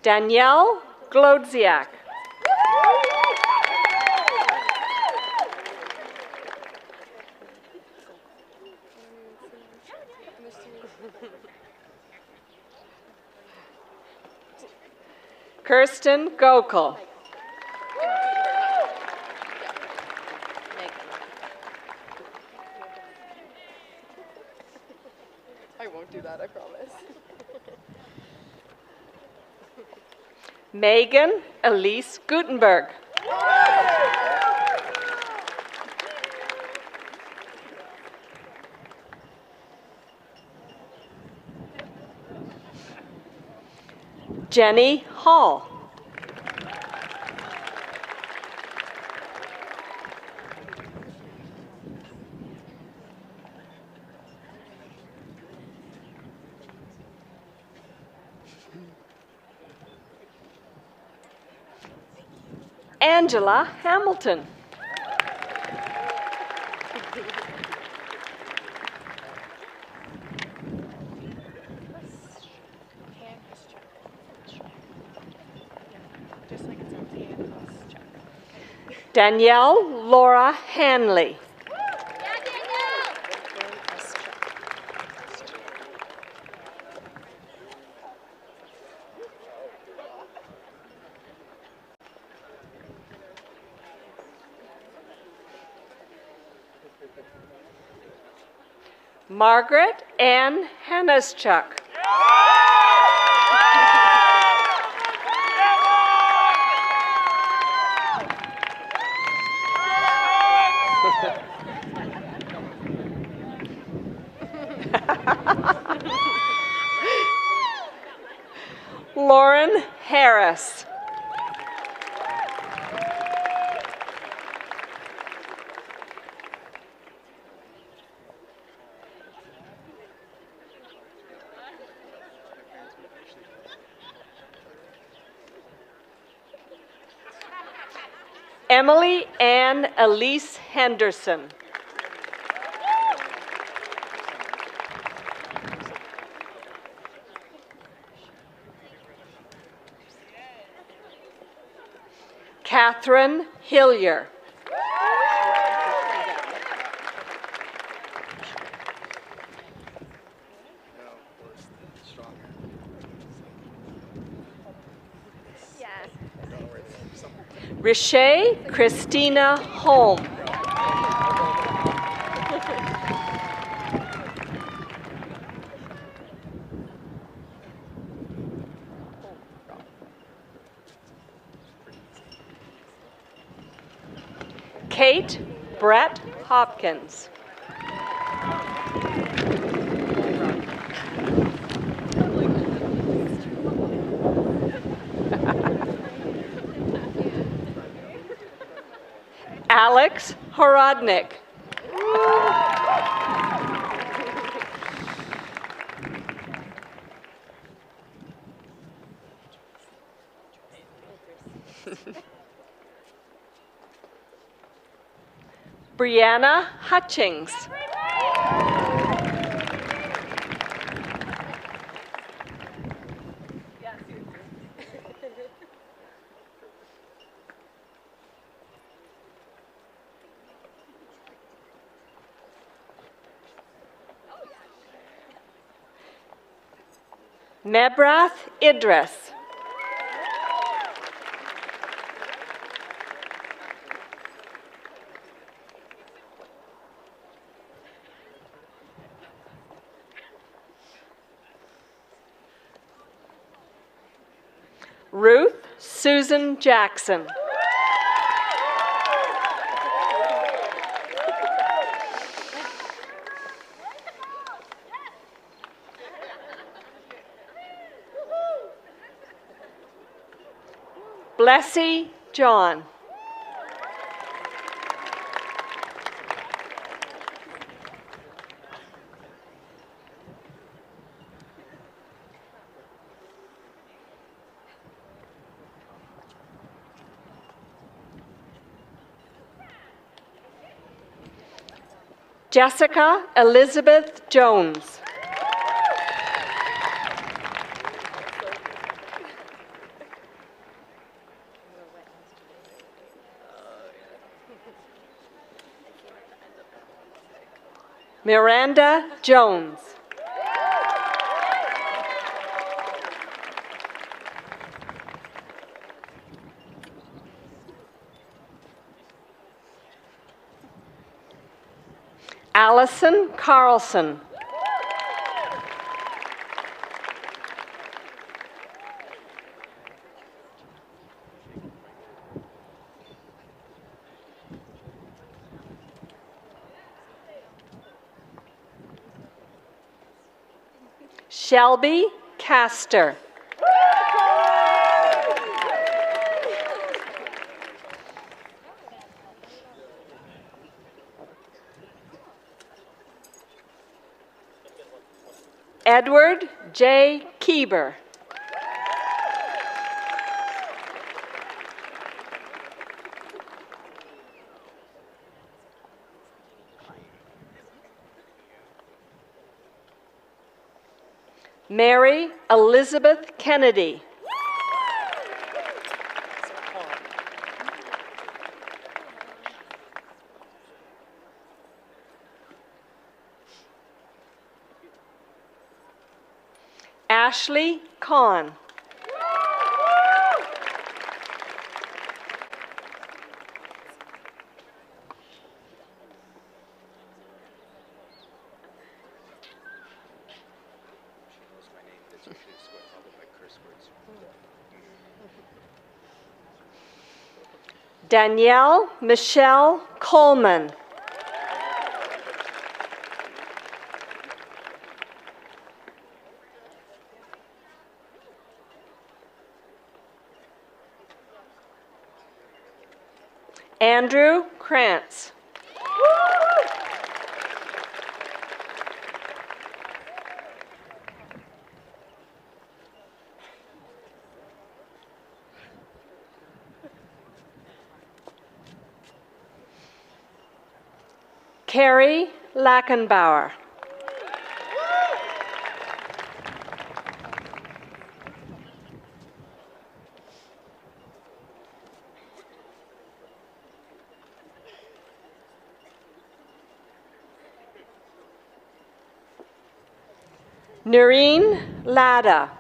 Danielle Glodziak. Kirsten Gokul. I won't do that, I promise. Megan Elise Gutenberg. Jenny Hall. Angela Hamilton. Just like it sounds, hand check. Danielle Laura Hanley. Margaret Ann Hanneschuk. Lauren Harris. Emily Ann Elise Henderson. Catherine Hillier. Yes. Riche Christina Holm. Kate Brett Hopkins. Alex Horodnik. Brianna Hutchings. Mebrath Idris. Ruth Susan Jackson. Blessy John. Jessica Elizabeth Jones. Miranda Jones. Allison Carlson. Shelby Castor. Edward J. Kieber. Mary Elizabeth Kennedy. Ashley Kahn. Danielle Michelle Coleman. Andrew Krantz. Carrie Lackenbauer. Noreen Lada.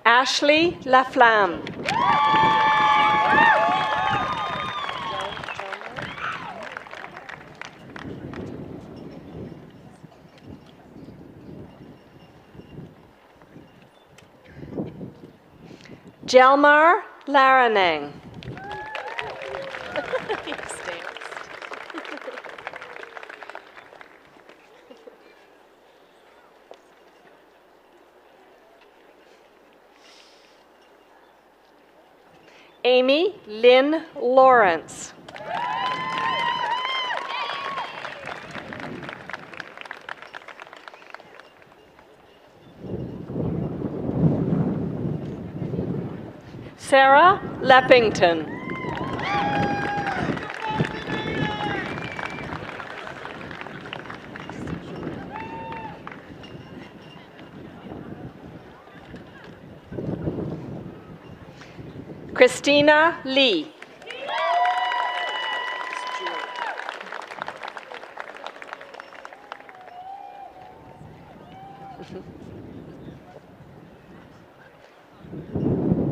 Ashley Laflamme. Jelmar Laranang. Amy Lynn Lawrence. Sarah Leppington. Christina Lee.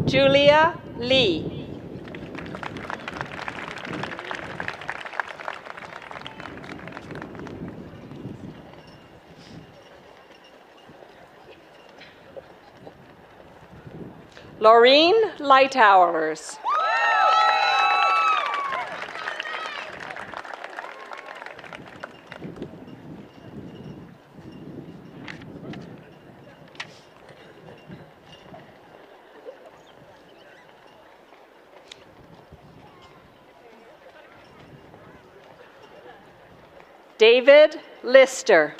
Julia Lee. Laureen Lightowers. David Lister.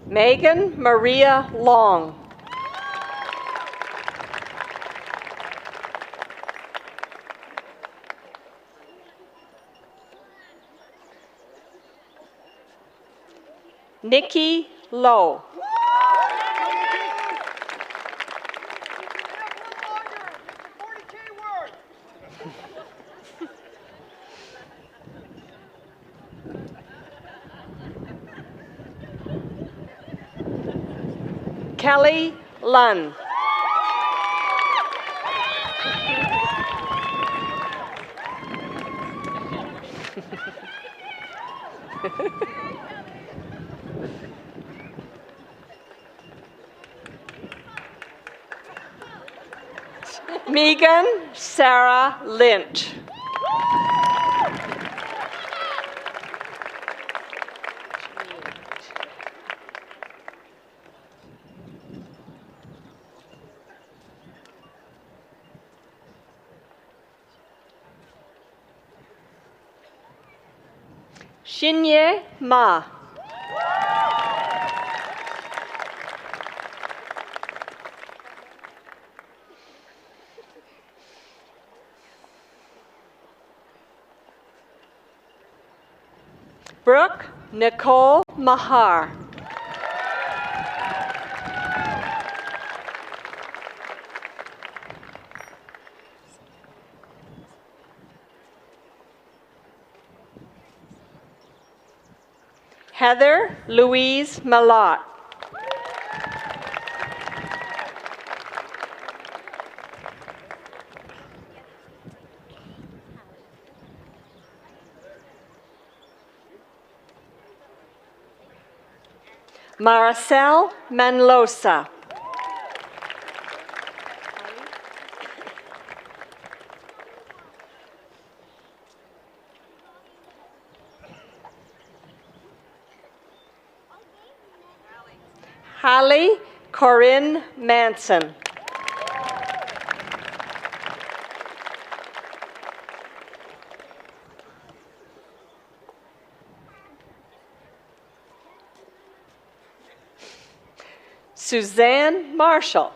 Megan Maria Long. Nikki Lowe. Kelly Lunn. Megan Sarah Lynch. Shinye Ma. Brooke Nicole Mahar. Heather Louise Malott. Maricel Manlosa. Hallie Corinne Manson. Suzanne Marshall.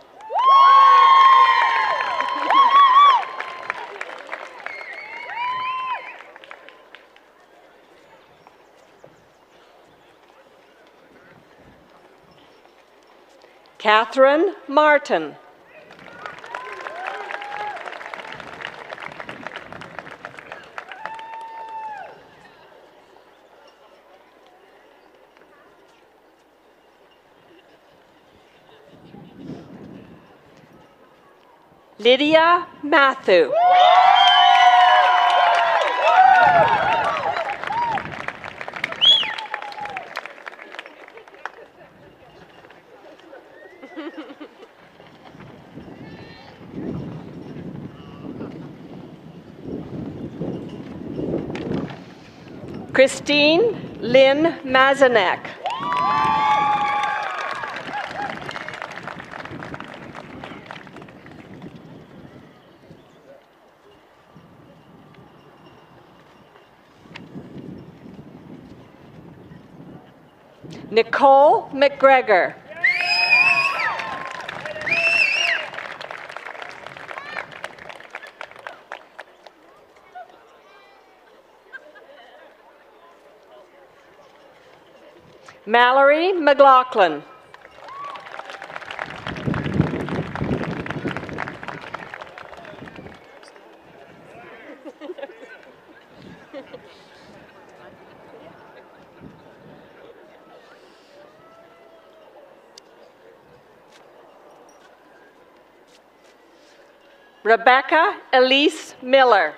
Catherine Martin. Lydia Matthew. Christine Lynn Mazanek. Nicole McGregor. Mallory McLaughlin. Rebecca Elise Miller.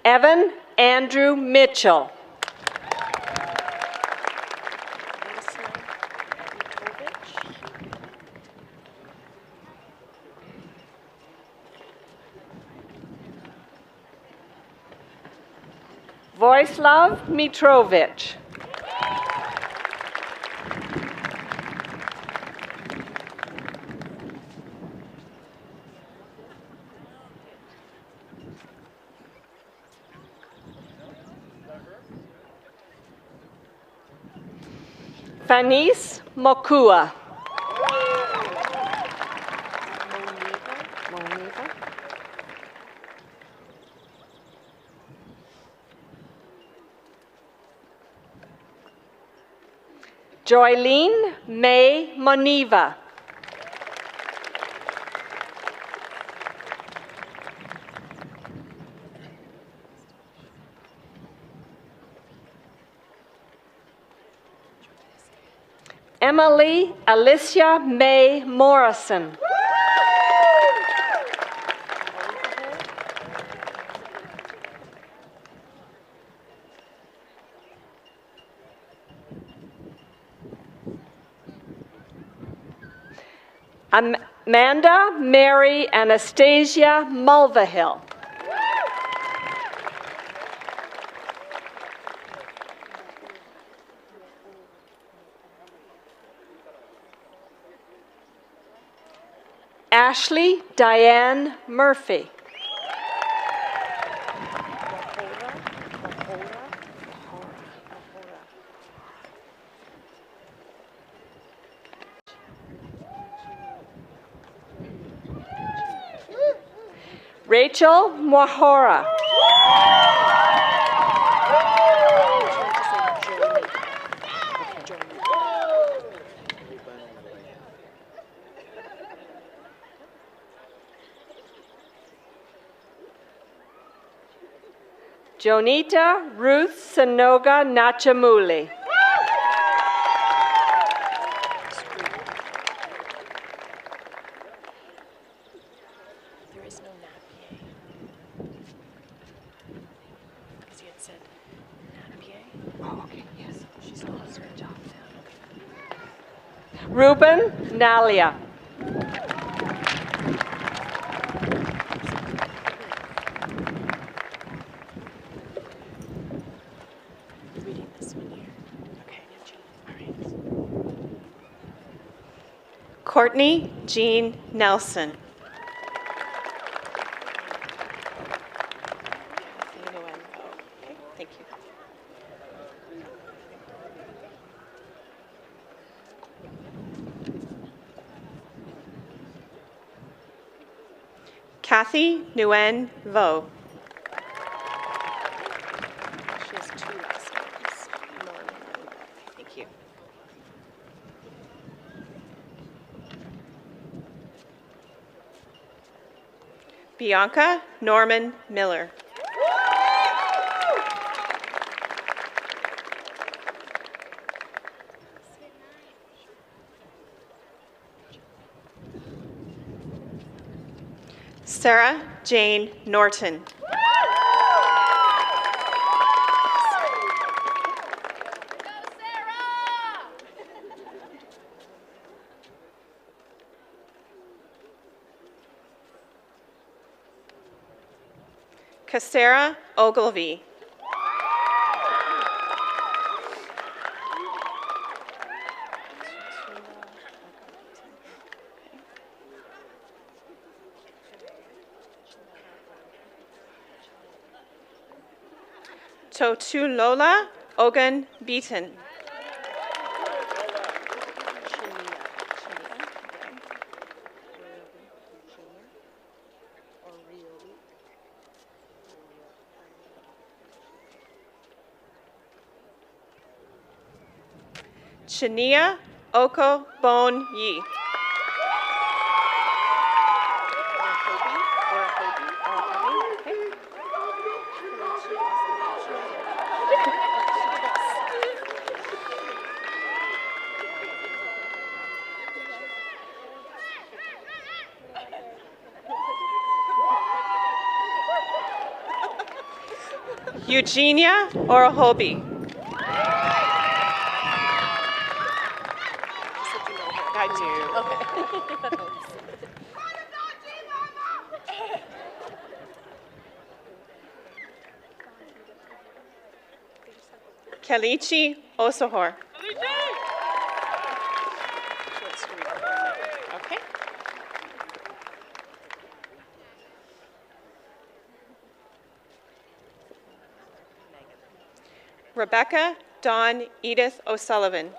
Evan Andrew Mitchell. Voislav Mitrovic. Fanice Mokua. Joylene May Moniva. Emily Alicia May Morrison. Amanda Mary Anastasia Mulvihill. Ashley Diane Murphy. Rachel Mwahora. Jonita Ruth Sanoga Nachamuli. There is no Napier. Because you had said Napier. Oh, okay, yes. She's lost her job now. Ruben Nalia. Reading this one here. Okay, all right. Courtney Jean Nelson. Okay, thank you. Kathy Nguyen Vo. She has two last names. Norman and Vo. Thank you. Bianca Norman Miller. Sarah Jane Norton. Cassara Ogilvy. Totulola Ogun Beaton. Chania Oko Bon Yi. Eugenia Orohobi. I do. Okay. Kelichi Osohor. Okay. Rebecca Dawn Edith O'Sullivan.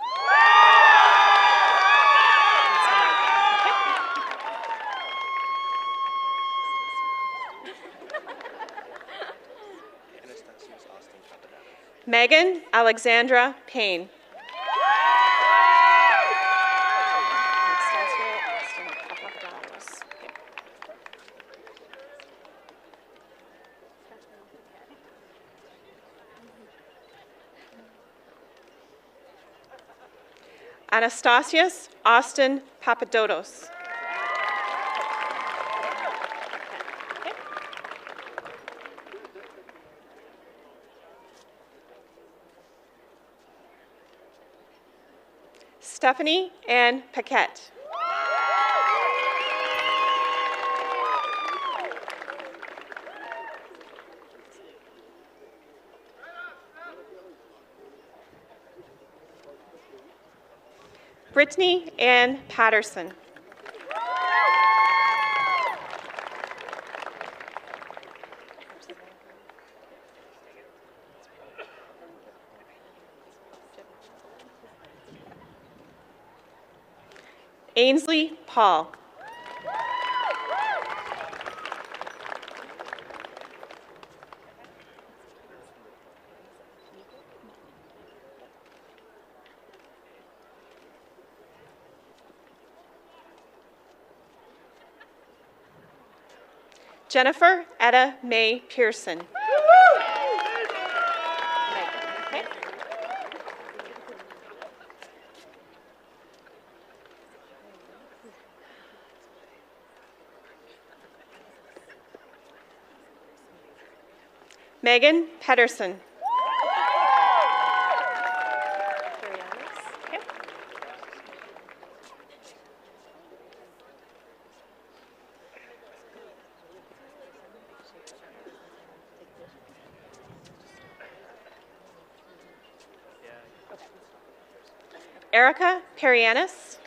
Megan Alexandra Payne. Anastasius Austin Papadotos. Stephanie Ann Paquette. Brittany Ann Patterson. Ainsley Paul. Jennifer Etta Mae Pearson. Megan Pedersen. Okay. Erica Perianis.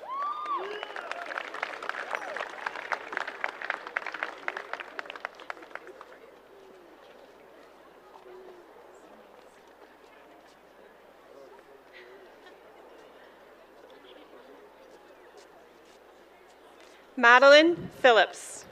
Madeline Phillips.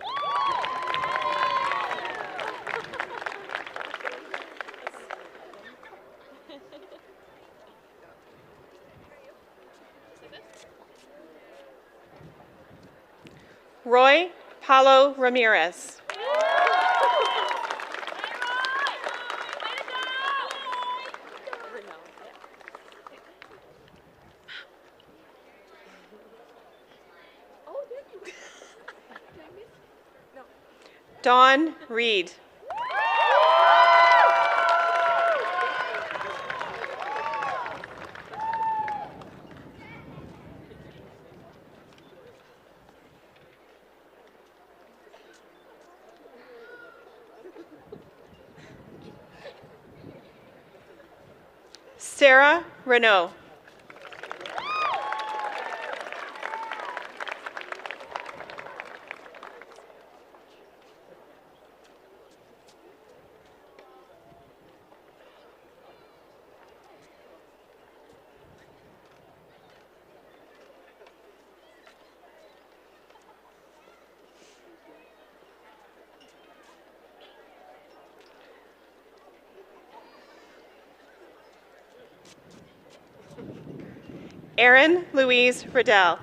Roy Paulo Ramirez. Dawn Reed. Sarah Renault. Erin Louise Riddell.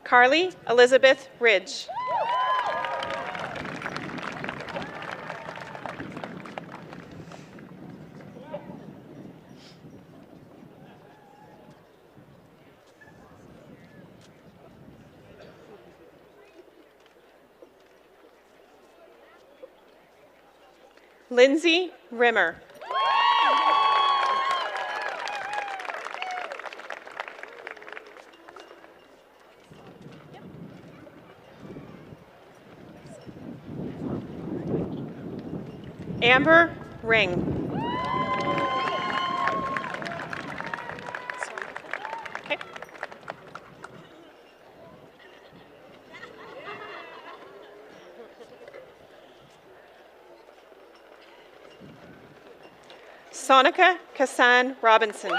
Carly Elizabeth Ridge. Lindsay Rimmer. Amber Ring. Okay. Sonica Kassan Robinson.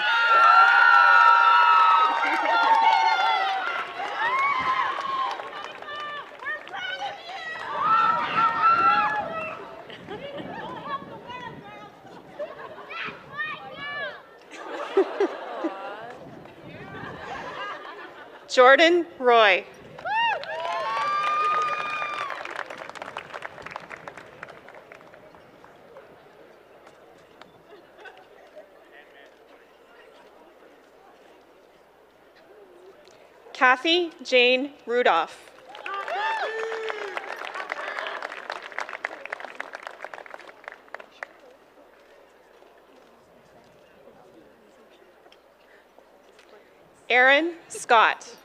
Jordan Roy. Kathy Jane Rudolph. Aaron Scott.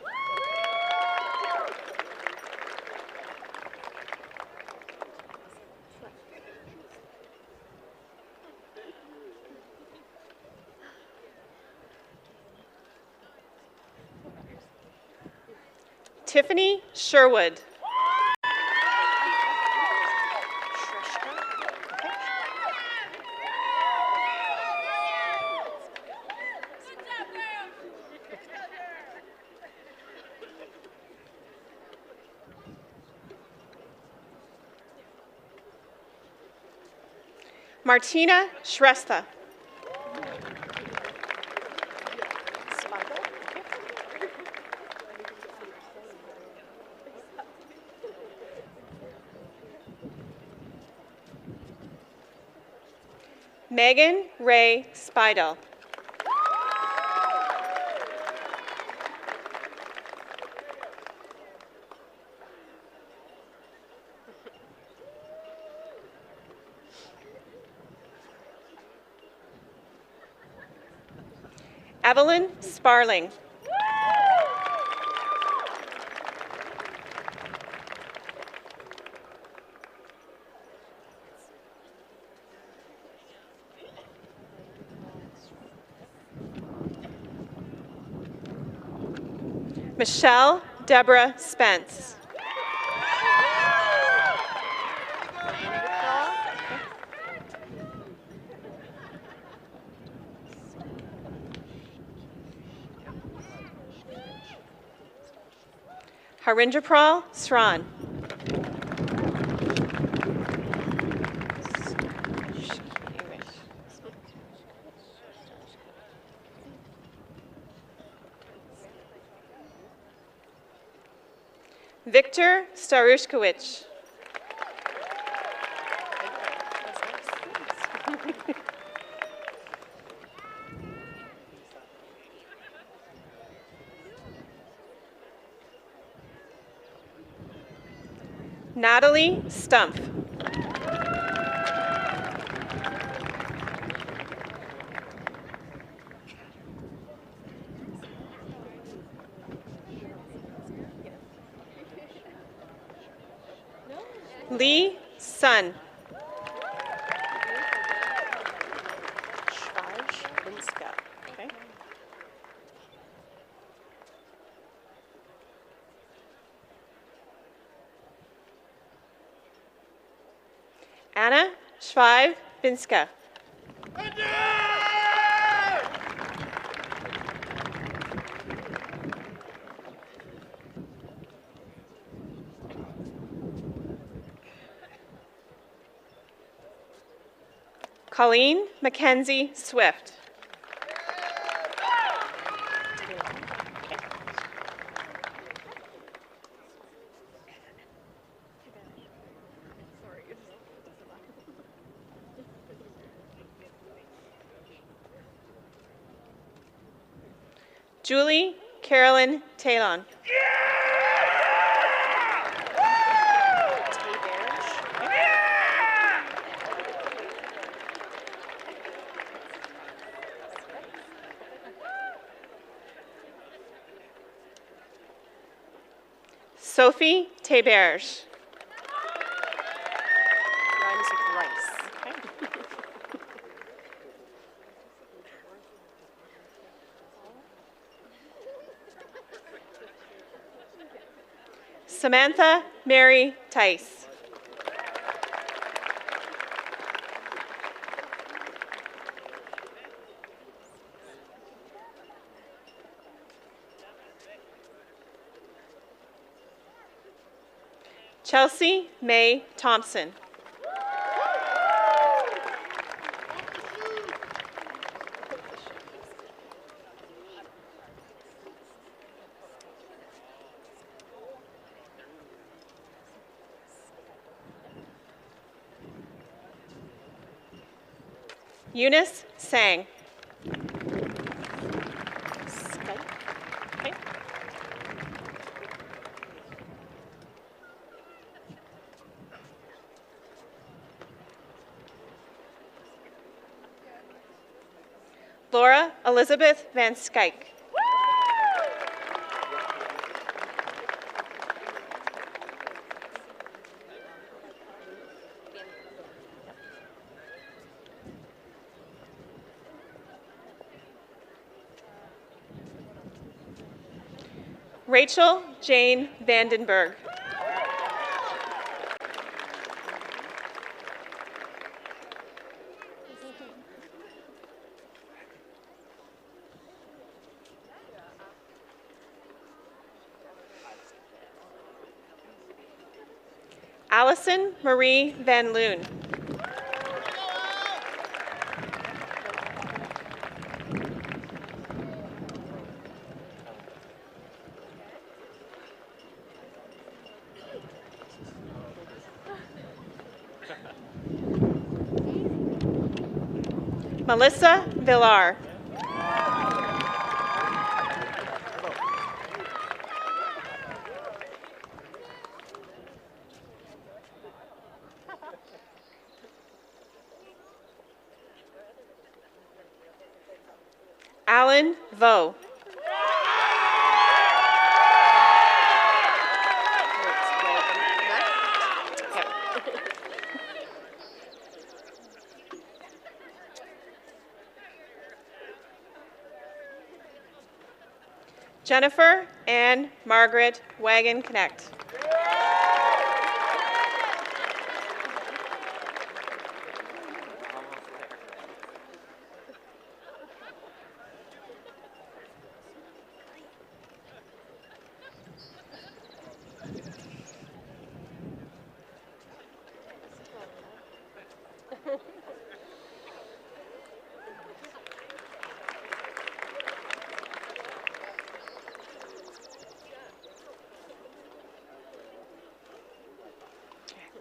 Tiffany Sherwood. Martina Shrestha. Megan Ray Spidel. Evelyn Sparling. Michelle Deborah Spence. Harindrapal Sran. Victor Starushkowicz. Natalie Stumpf. Lee Sun. Okay. Anna Schweib-Binska. Colleen Mackenzie Swift. Julie Carolyn Talon. Sophie Teberge. Rhymes with rice. Okay. Samantha Mary Tice. Chelsea May Thompson. Eunice Sang. Skype. Okay. Laura Elizabeth Van Skyke. Rachel Jane Vandenberg. Allison Marie Van Loon. Melissa Villar. Alan Vo. Jennifer Ann Margaret Wagon Connect.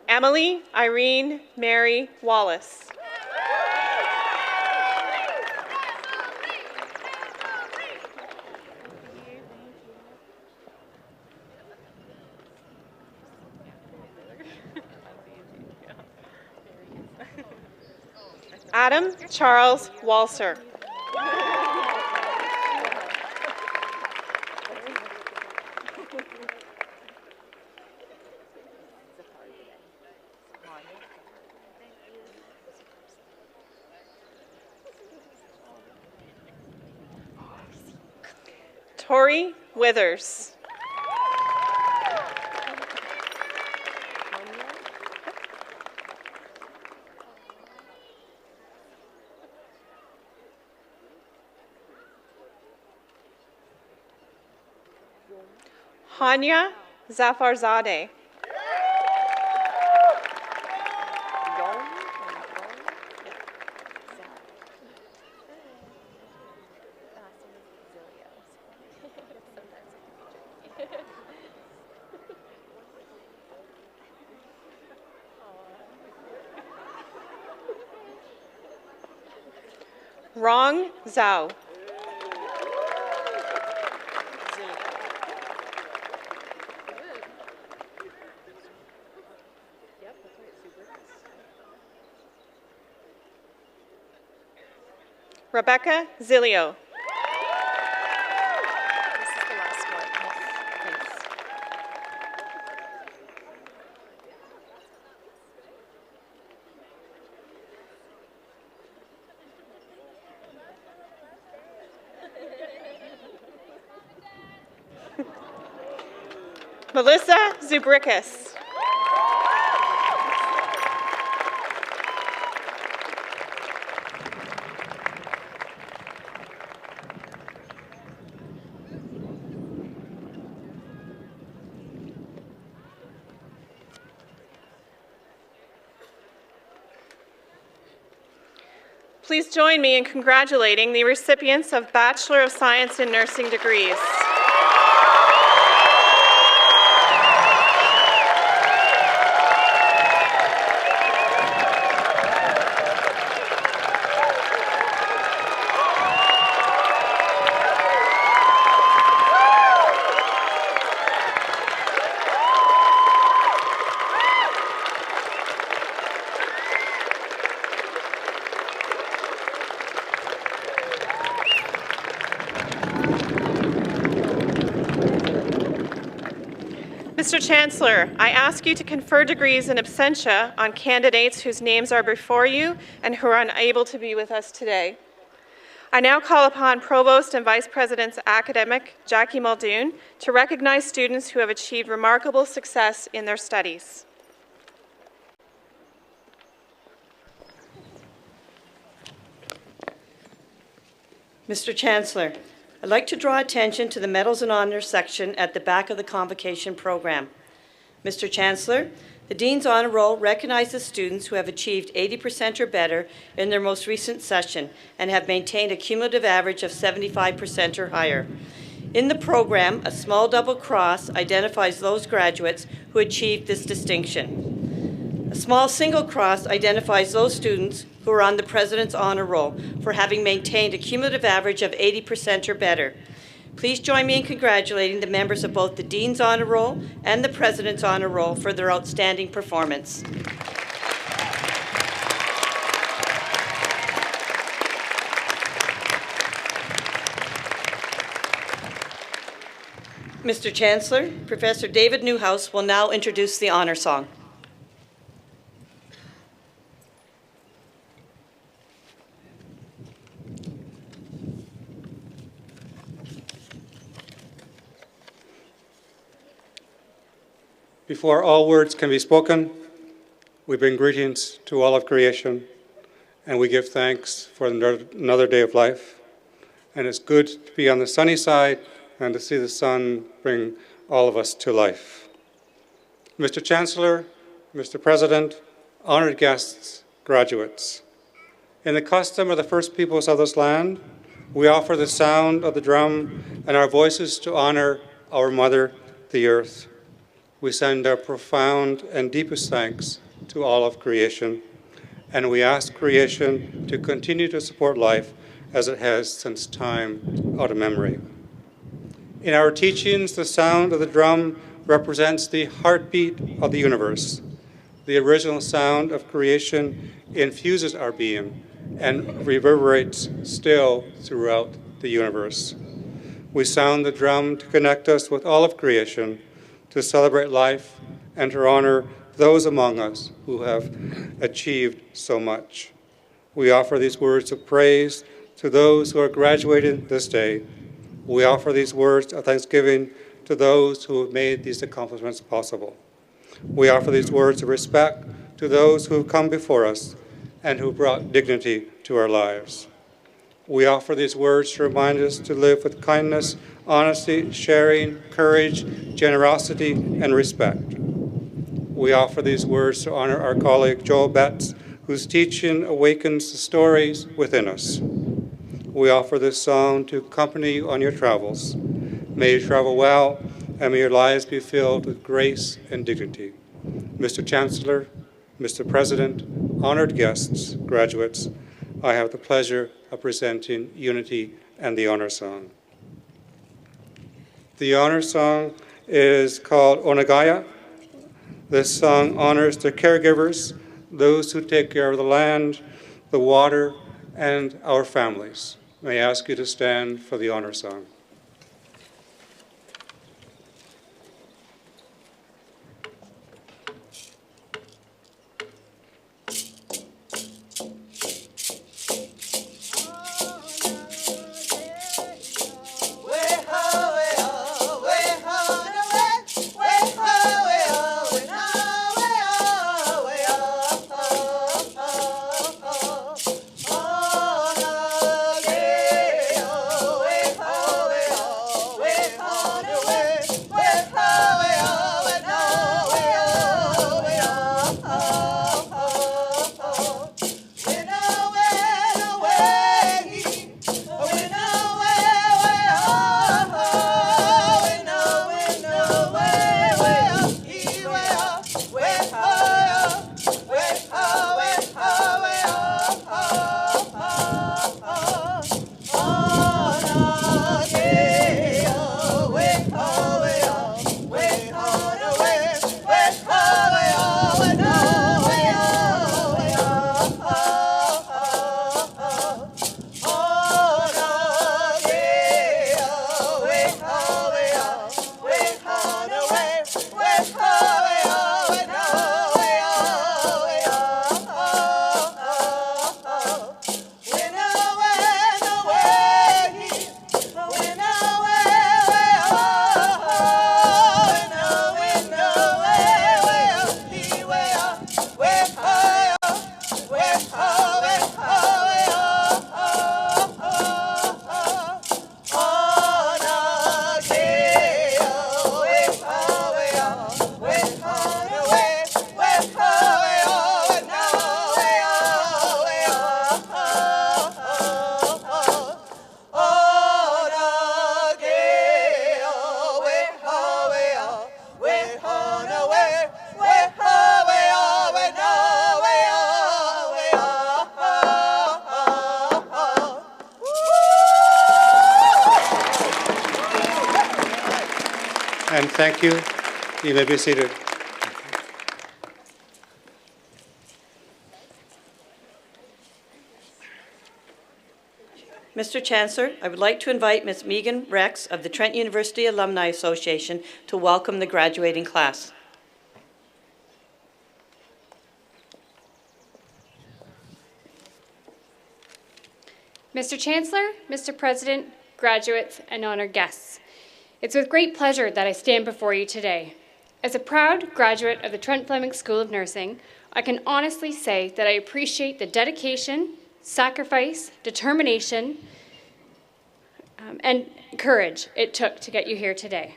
Emily Irene Mary Wallace. Adam Charles Walser. Tori Withers. Hanya Zafarzadeh. Rong Zhao. Rebecca Zilio. This is the last one. Yes, thanks. Melissa Zubrickus. Please join me in congratulating the recipients of Bachelor of Science in Nursing degrees. Mr. Chancellor, I ask you to confer degrees in absentia on candidates whose names are before you and who are unable to be with us today. I now call upon Provost and Vice President's academic, Jackie Muldoon, to recognize students who have achieved remarkable success in their studies. Mr. Chancellor, I'd like to draw attention to the Medals and Honors section at the back of the Convocation program. Mr. Chancellor, the Dean's Honor Roll recognizes students who have achieved 80% or better in their most recent session and have maintained a cumulative average of 75% or higher. In the program, a small double cross identifies those graduates who achieved this distinction. A small single cross identifies those students who are on the President's Honor Roll for having maintained a cumulative average of 80% or better. Please join me in congratulating the members of both the Dean's Honor Roll and the President's Honor Roll for their outstanding performance. Mr. Chancellor, Professor David Newhouse will now introduce the honor song. Before all words can be spoken, we bring greetings to all of creation, and we give thanks for another day of life. And it's good to be on the sunny side and to see the sun bring all of us to life. Mr. Chancellor, Mr. President, honored guests, graduates, in the custom of the First Peoples of this land, we offer the sound of the drum and our voices to honor our mother, the earth. We send our profound and deepest thanks to all of creation, and we ask creation to continue to support life as it has since time out of memory. In our teachings, the sound of the drum represents the heartbeat of the universe. The original sound of creation infuses our being and reverberates still throughout the universe. We sound the drum to connect us with all of creation, to celebrate life, and to honor those among us who have achieved so much. We offer these words of praise to those who are graduating this day. We offer these words of thanksgiving to those who have made these accomplishments possible. We offer these words of respect to those who have come before us and who brought dignity to our lives. We offer these words to remind us to live with kindness, honesty, sharing, courage, generosity, and respect. We offer these words to honor our colleague Joel Betts, whose teaching awakens the stories within us. We offer this song to accompany you on your travels. May you travel well, and may your lives be filled with grace and dignity. Mr. Chancellor, Mr. President, honored guests, graduates, I have the pleasure of presenting Unity and the Honor Song. The Honor Song is called Onagaya. This song honors the caregivers, those who take care of the land, the water, and our families. May I ask you to stand for the Honor Song. thank you. You may be seated. Mr. Chancellor, I would like to invite Ms. Megan Rex of the Trent University Alumni Association to welcome the graduating class. Mr. Chancellor, Mr. President, graduates, and honored guests, it's with great pleasure that I stand before you today. As a proud graduate of the Trent Fleming School of Nursing, I can honestly say that I appreciate the dedication, sacrifice, determination, and courage it took to get you here today.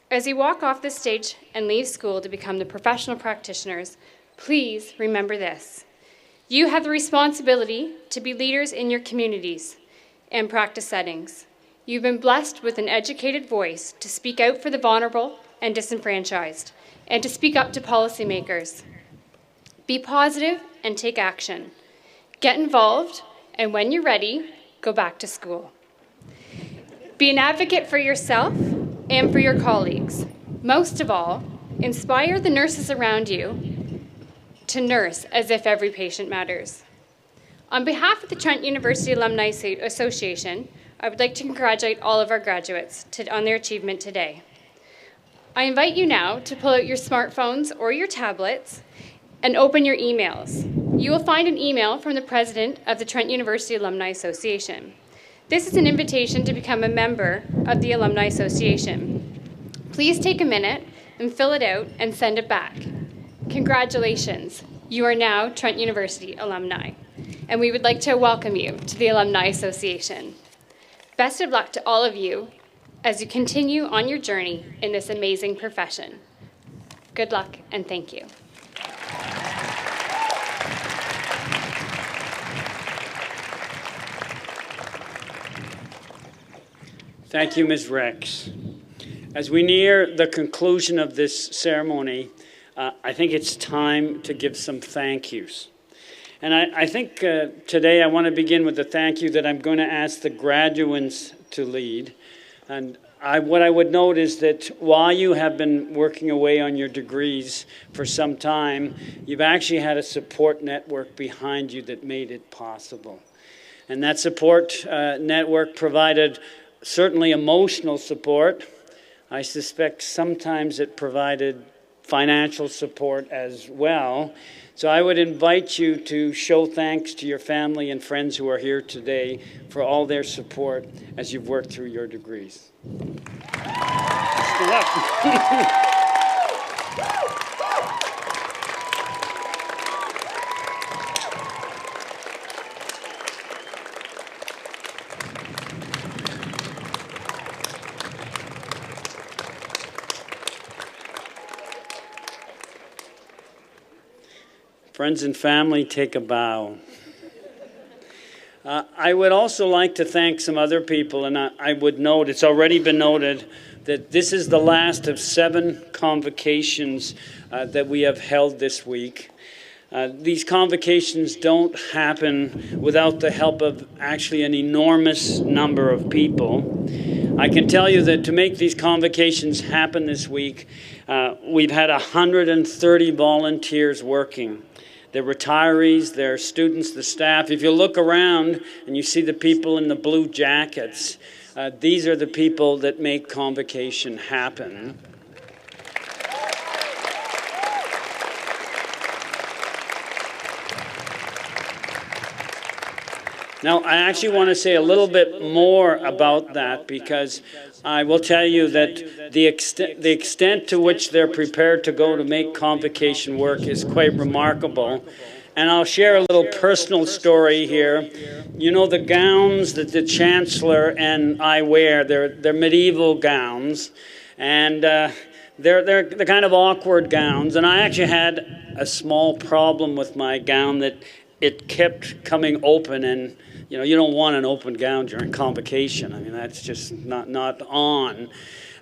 As you walk off this stage and leave school to become the professional practitioners, please remember this. You have the responsibility to be leaders in your communities and practice settings. You've been blessed with an educated voice to speak out for the vulnerable and disenfranchised, and to speak up to policymakers. Be positive and take action. Get involved, and when you're ready, go back to school. Be an advocate for yourself and for your colleagues. Most of all, inspire the nurses around you to nurse as if every patient matters. On behalf of the Trent University Alumni Association, I would like to congratulate all of our graduates on their achievement today. I invite you now to pull out your smartphones or your tablets and open your emails. You will find an email from the president of the Trent University Alumni Association. This is an invitation to become a member of the Alumni Association. Please take a minute and fill it out and send it back. Congratulations, you are now Trent University alumni, and we would like to welcome you to the Alumni Association. Best of luck to all of you as you continue on your journey in this amazing profession. Good luck and thank you. Thank you, Ms. Rex. As we near the conclusion of this ceremony, I think it's time to give some thank yous. And I think today I want to begin with a thank you that I'm going to ask the graduates to lead. And what I would note is that while you have been working away on your degrees for some time, you've actually had a support network behind you that made it possible. And that support network provided certainly emotional support. I suspect sometimes it provided financial support as well. So I would invite you to show thanks to your family and friends who are here today for all their support as you've worked through your degrees. Friends and family, take a bow. I would also like to thank some other people, and I would note, it's already been noted, that this is the last of 7 convocations that we have held this week. These convocations don't happen without the help of actually an enormous number of people. I can tell you that to make these convocations happen this week, we've had 130 volunteers working. They're retirees, they're students, the staff. If you look around and you see the people in the blue jackets, these are the people that make Convocation happen. Now, I actually want to say a little bit more about that, because I will tell you that the extent to which they're prepared to go to make Convocation work is quite remarkable. And I'll share a little personal story here. You know, the gowns that the Chancellor and I wear, they're medieval gowns, and they're kind of awkward gowns. And I actually had a small problem with my gown, that it kept coming open, and you know, you don't want an open gown during Convocation. I mean, that's just not on.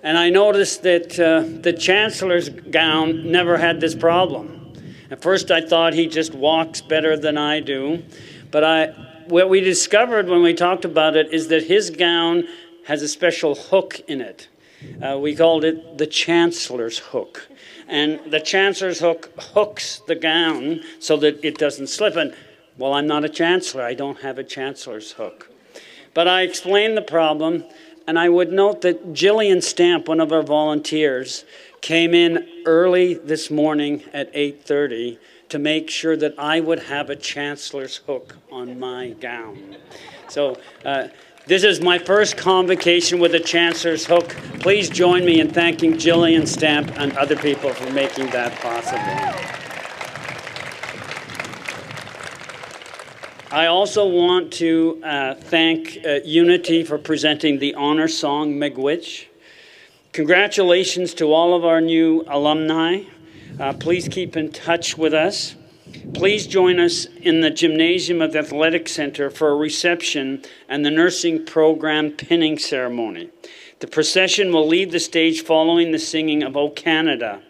And I noticed that the Chancellor's gown never had this problem. At first I thought he just walks better than I do. But what we discovered when we talked about it is that his gown has a special hook in it. We called it the Chancellor's hook. And the Chancellor's hook hooks the gown so that it doesn't slip. And, well, I'm not a Chancellor. I don't have a Chancellor's hook. But I explained the problem, and I would note that Jillian Stamp, one of our volunteers, came in early this morning at 8:30 to make sure that I would have a Chancellor's hook on my gown. So this is my first convocation with a Chancellor's hook. Please join me in thanking Jillian Stamp and other people for making that possible. I also want to thank Unity for presenting the honor song, Miigwech. Congratulations to all of our new alumni. Please keep in touch with us. Please join us in the Gymnasium of the Athletic Center for a reception and the nursing program pinning ceremony. The procession will leave the stage following the singing of O Canada.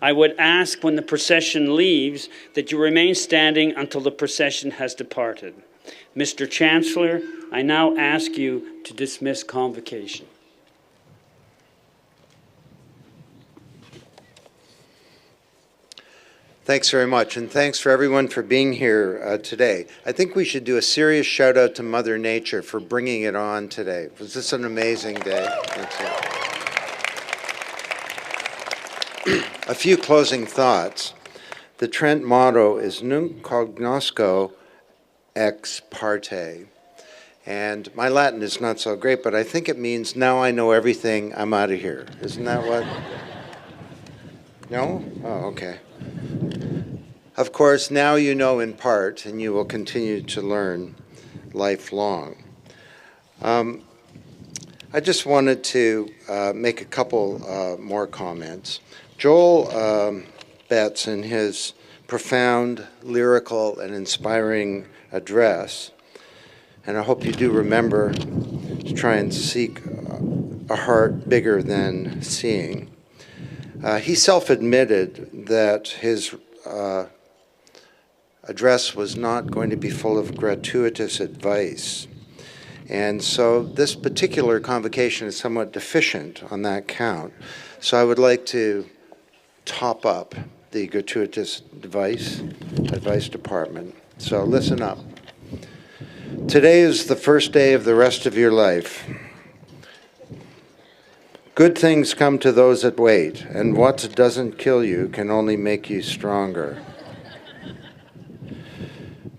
I would ask when the procession leaves that you remain standing until the procession has departed. Mr. Chancellor, I now ask you to dismiss convocation. Thanks very much, and thanks for everyone for being here today. I think we should do a serious shout out to Mother Nature for bringing it on today. Was this an amazing day? A few closing thoughts. The Trent motto is Nunc cognosco ex parte. And my Latin is not so great, but I think it means now I know everything, I'm out of here. Isn't that what? No? Oh, okay. Of course, now you know in part, and you will continue to learn lifelong. I just wanted to make a couple more comments. Joel Betts, in his profound, lyrical, and inspiring address, and I hope you do remember to try and seek a heart bigger than seeing. He self-admitted that his address was not going to be full of gratuitous advice. And so this particular convocation is somewhat deficient on that count. So I would like to top up the gratuitous advice department. So listen up. Today is the first day of the rest of your life. Good things come to those that wait, and what doesn't kill you can only make you stronger.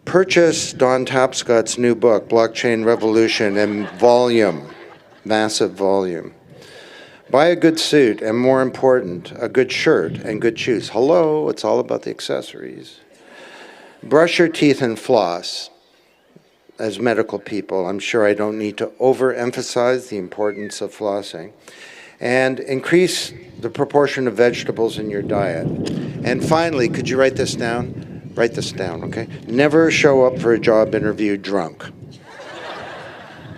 Purchase Don Tapscott's new book, Blockchain Revolution, in volume, massive volume. Buy a good suit, and more important, a good shirt and good shoes. Hello, it's all about the accessories. Brush your teeth and floss. As medical people, I'm sure I don't need to overemphasize the importance of flossing. And increase the proportion of vegetables in your diet. And finally, could you write this down? Write this down, okay? Never show up for a job interview drunk.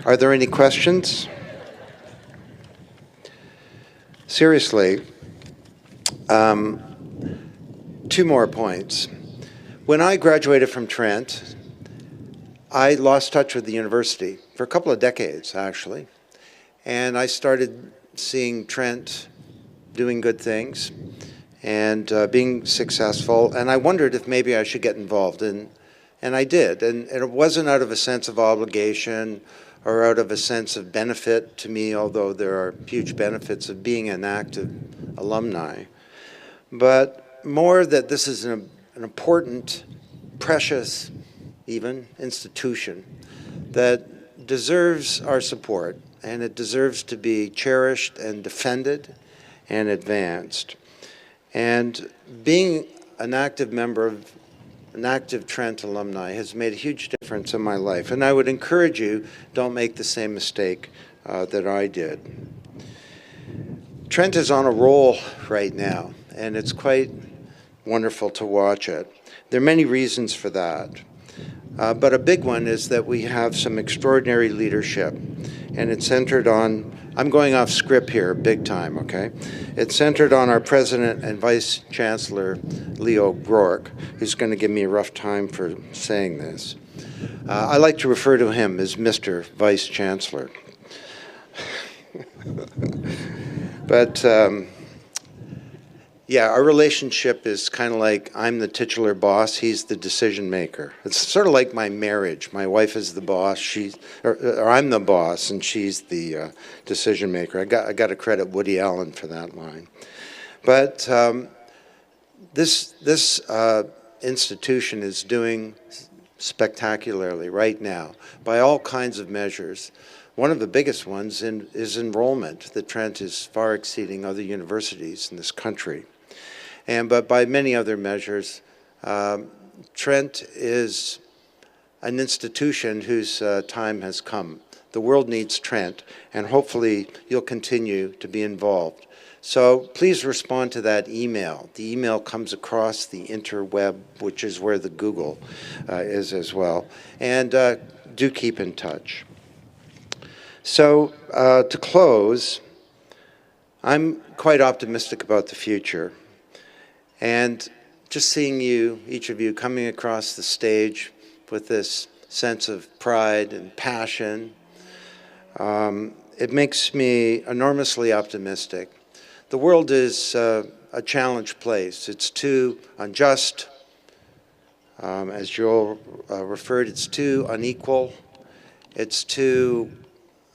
Are there any questions? Seriously, 2 more points. When I graduated from Trent, I lost touch with the university for a couple of decades, actually. And I started seeing Trent doing good things and being successful, and I wondered if maybe I should get involved, and I did. And it wasn't out of a sense of obligation or out of a sense of benefit to me, although there are huge benefits of being an active alumni, but more that this is an important, precious, even, institution that deserves our support, and it deserves to be cherished and defended and advanced. And being an active member of an active Trent alumni has made a huge difference in my life. And I would encourage you, don't make the same mistake that I did. Trent is on a roll right now, and it's quite wonderful to watch it. There are many reasons for that. But a big one is that we have some extraordinary leadership, and it's centered on, I'm going off script here big time, okay? It's centered on our President and Vice Chancellor, Leo Rourke, who's going to give me a rough time for saying this. I like to refer to him as Mr. Vice Chancellor. But yeah, our relationship is kind of like I'm the titular boss, he's the decision maker. It's sort of like my marriage. My wife is the boss, or I'm the boss, and she's the decision maker. I got to credit Woody Allen for that line. But this institution is doing spectacularly right now by all kinds of measures. One of the biggest ones is enrollment. The Trent is far exceeding other universities in this country. But by many other measures, Trent is an institution whose time has come. The world needs Trent, and hopefully you'll continue to be involved. So please respond to that email. The email comes across the interweb, which is where the Google is as well. And do keep in touch. So to close, I'm quite optimistic about the future. And just seeing you, each of you, coming across the stage with this sense of pride and passion, it makes me enormously optimistic. The world is a challenged place. It's too unjust. As Joel referred, it's too unequal. It's too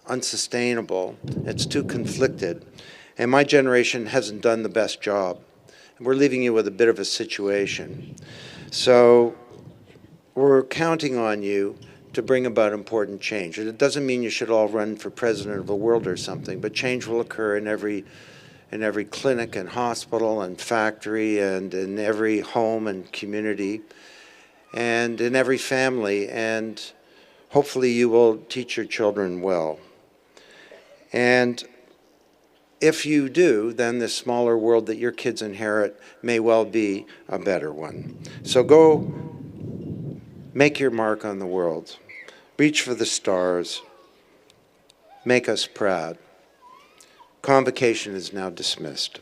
unsustainable. It's too conflicted. And my generation hasn't done the best job. We're leaving you with a bit of a situation. So we're counting on you to bring about important change. And it doesn't mean you should all run for president of the world or something, but change will occur in every clinic and hospital and factory and in every home and community and in every family. And hopefully you will teach your children well. And if you do, then this smaller world that your kids inherit may well be a better one. So go make your mark on the world. Reach for the stars. Make us proud. Convocation is now dismissed.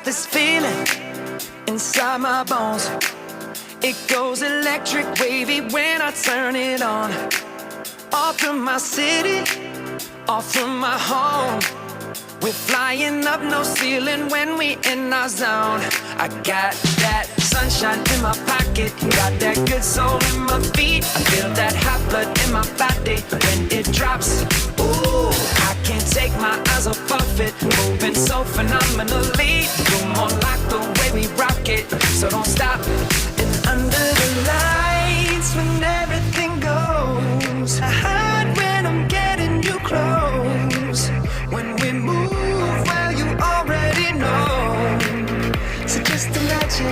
This feeling inside my bones, it goes electric wavy when I turn it on. Off from my city, off from my home, we're flying up no ceiling when we in our zone. I got that sunshine in my pocket, got that good soul in my feet. I feel that hot blood in my body when it drops. Ooh, I can't take my eyes off of it, moving so phenomenally. You're more like the way we rock it, so don't stop. And under the lights when everything goes, I hide when I'm getting you close. When we move, well, you already know. So just imagine.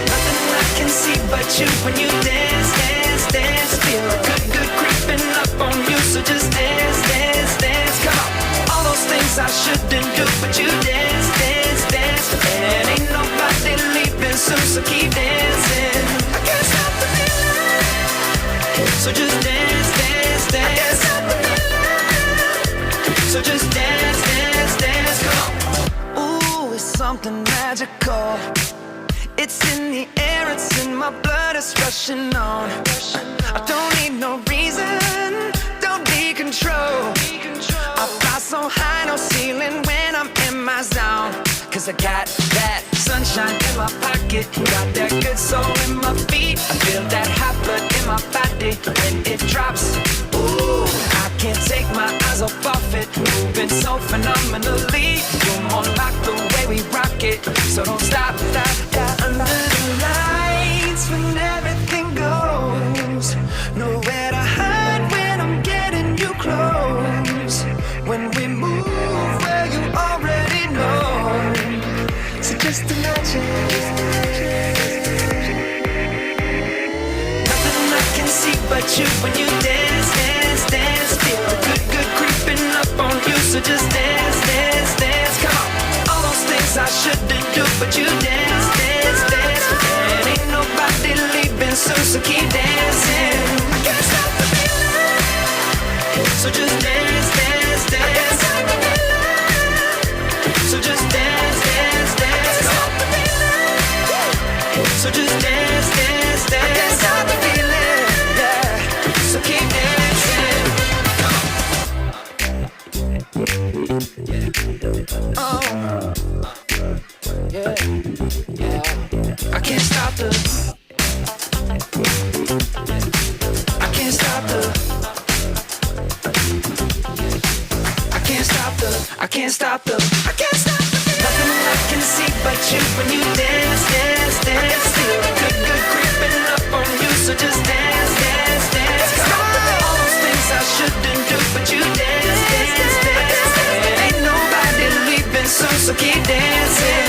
Nothing I can see but you when you dance, dance, dance. Feel good creeping up on you. So just dance, dance, dance. Come on. All those things I shouldn't do, but you dance, dance, dance. And ain't nobody leaving soon, so keep dancing. I can't stop the feeling. So just dance, dance, dance. I can't stop the feeling. So something magical. It's in the air, it's in my blood, it's rushing on. I don't need no reason, don't need control. I fly so high, no ceiling when I'm in my zone. Cause I got that sunshine in my pocket, got that good soul in my feet. I feel that hot blood in my body when it drops. Ooh, I can't take my eyes off of it, moving so phenomenally. You're more like the way we rock it, so don't stop, stop, stop. Under the lights when everything goes, nowhere to hide when I'm getting you close. When we move where you already know, so just imagine. Nothing I can see but you when you dance, dance, dance. Feel the good, good creeping up on you, so just dance, dance, dance. Come on, all those things I shouldn't do, but you dance, dance, dance. And ain't nobody leaving soon, so keep dancing. I can't stop the feeling, so just dance, dance, dance. So just dance, dance, dance. So just dance, dance, dance. I can't stop the feeling, yeah. So keep dancing. Oh, yeah, yeah. I can't stop the. I can't stop the. I can't stop the. I can't stop the. I can't stop the. Nothing I can see but you when you dance, dance, dance. Feel the good, good creeping up on you, so just dance, dance, dance. Come on, all those things I shouldn't do, but you dance, dance, dance. Ain't nobody leaving soon, so keep dancing.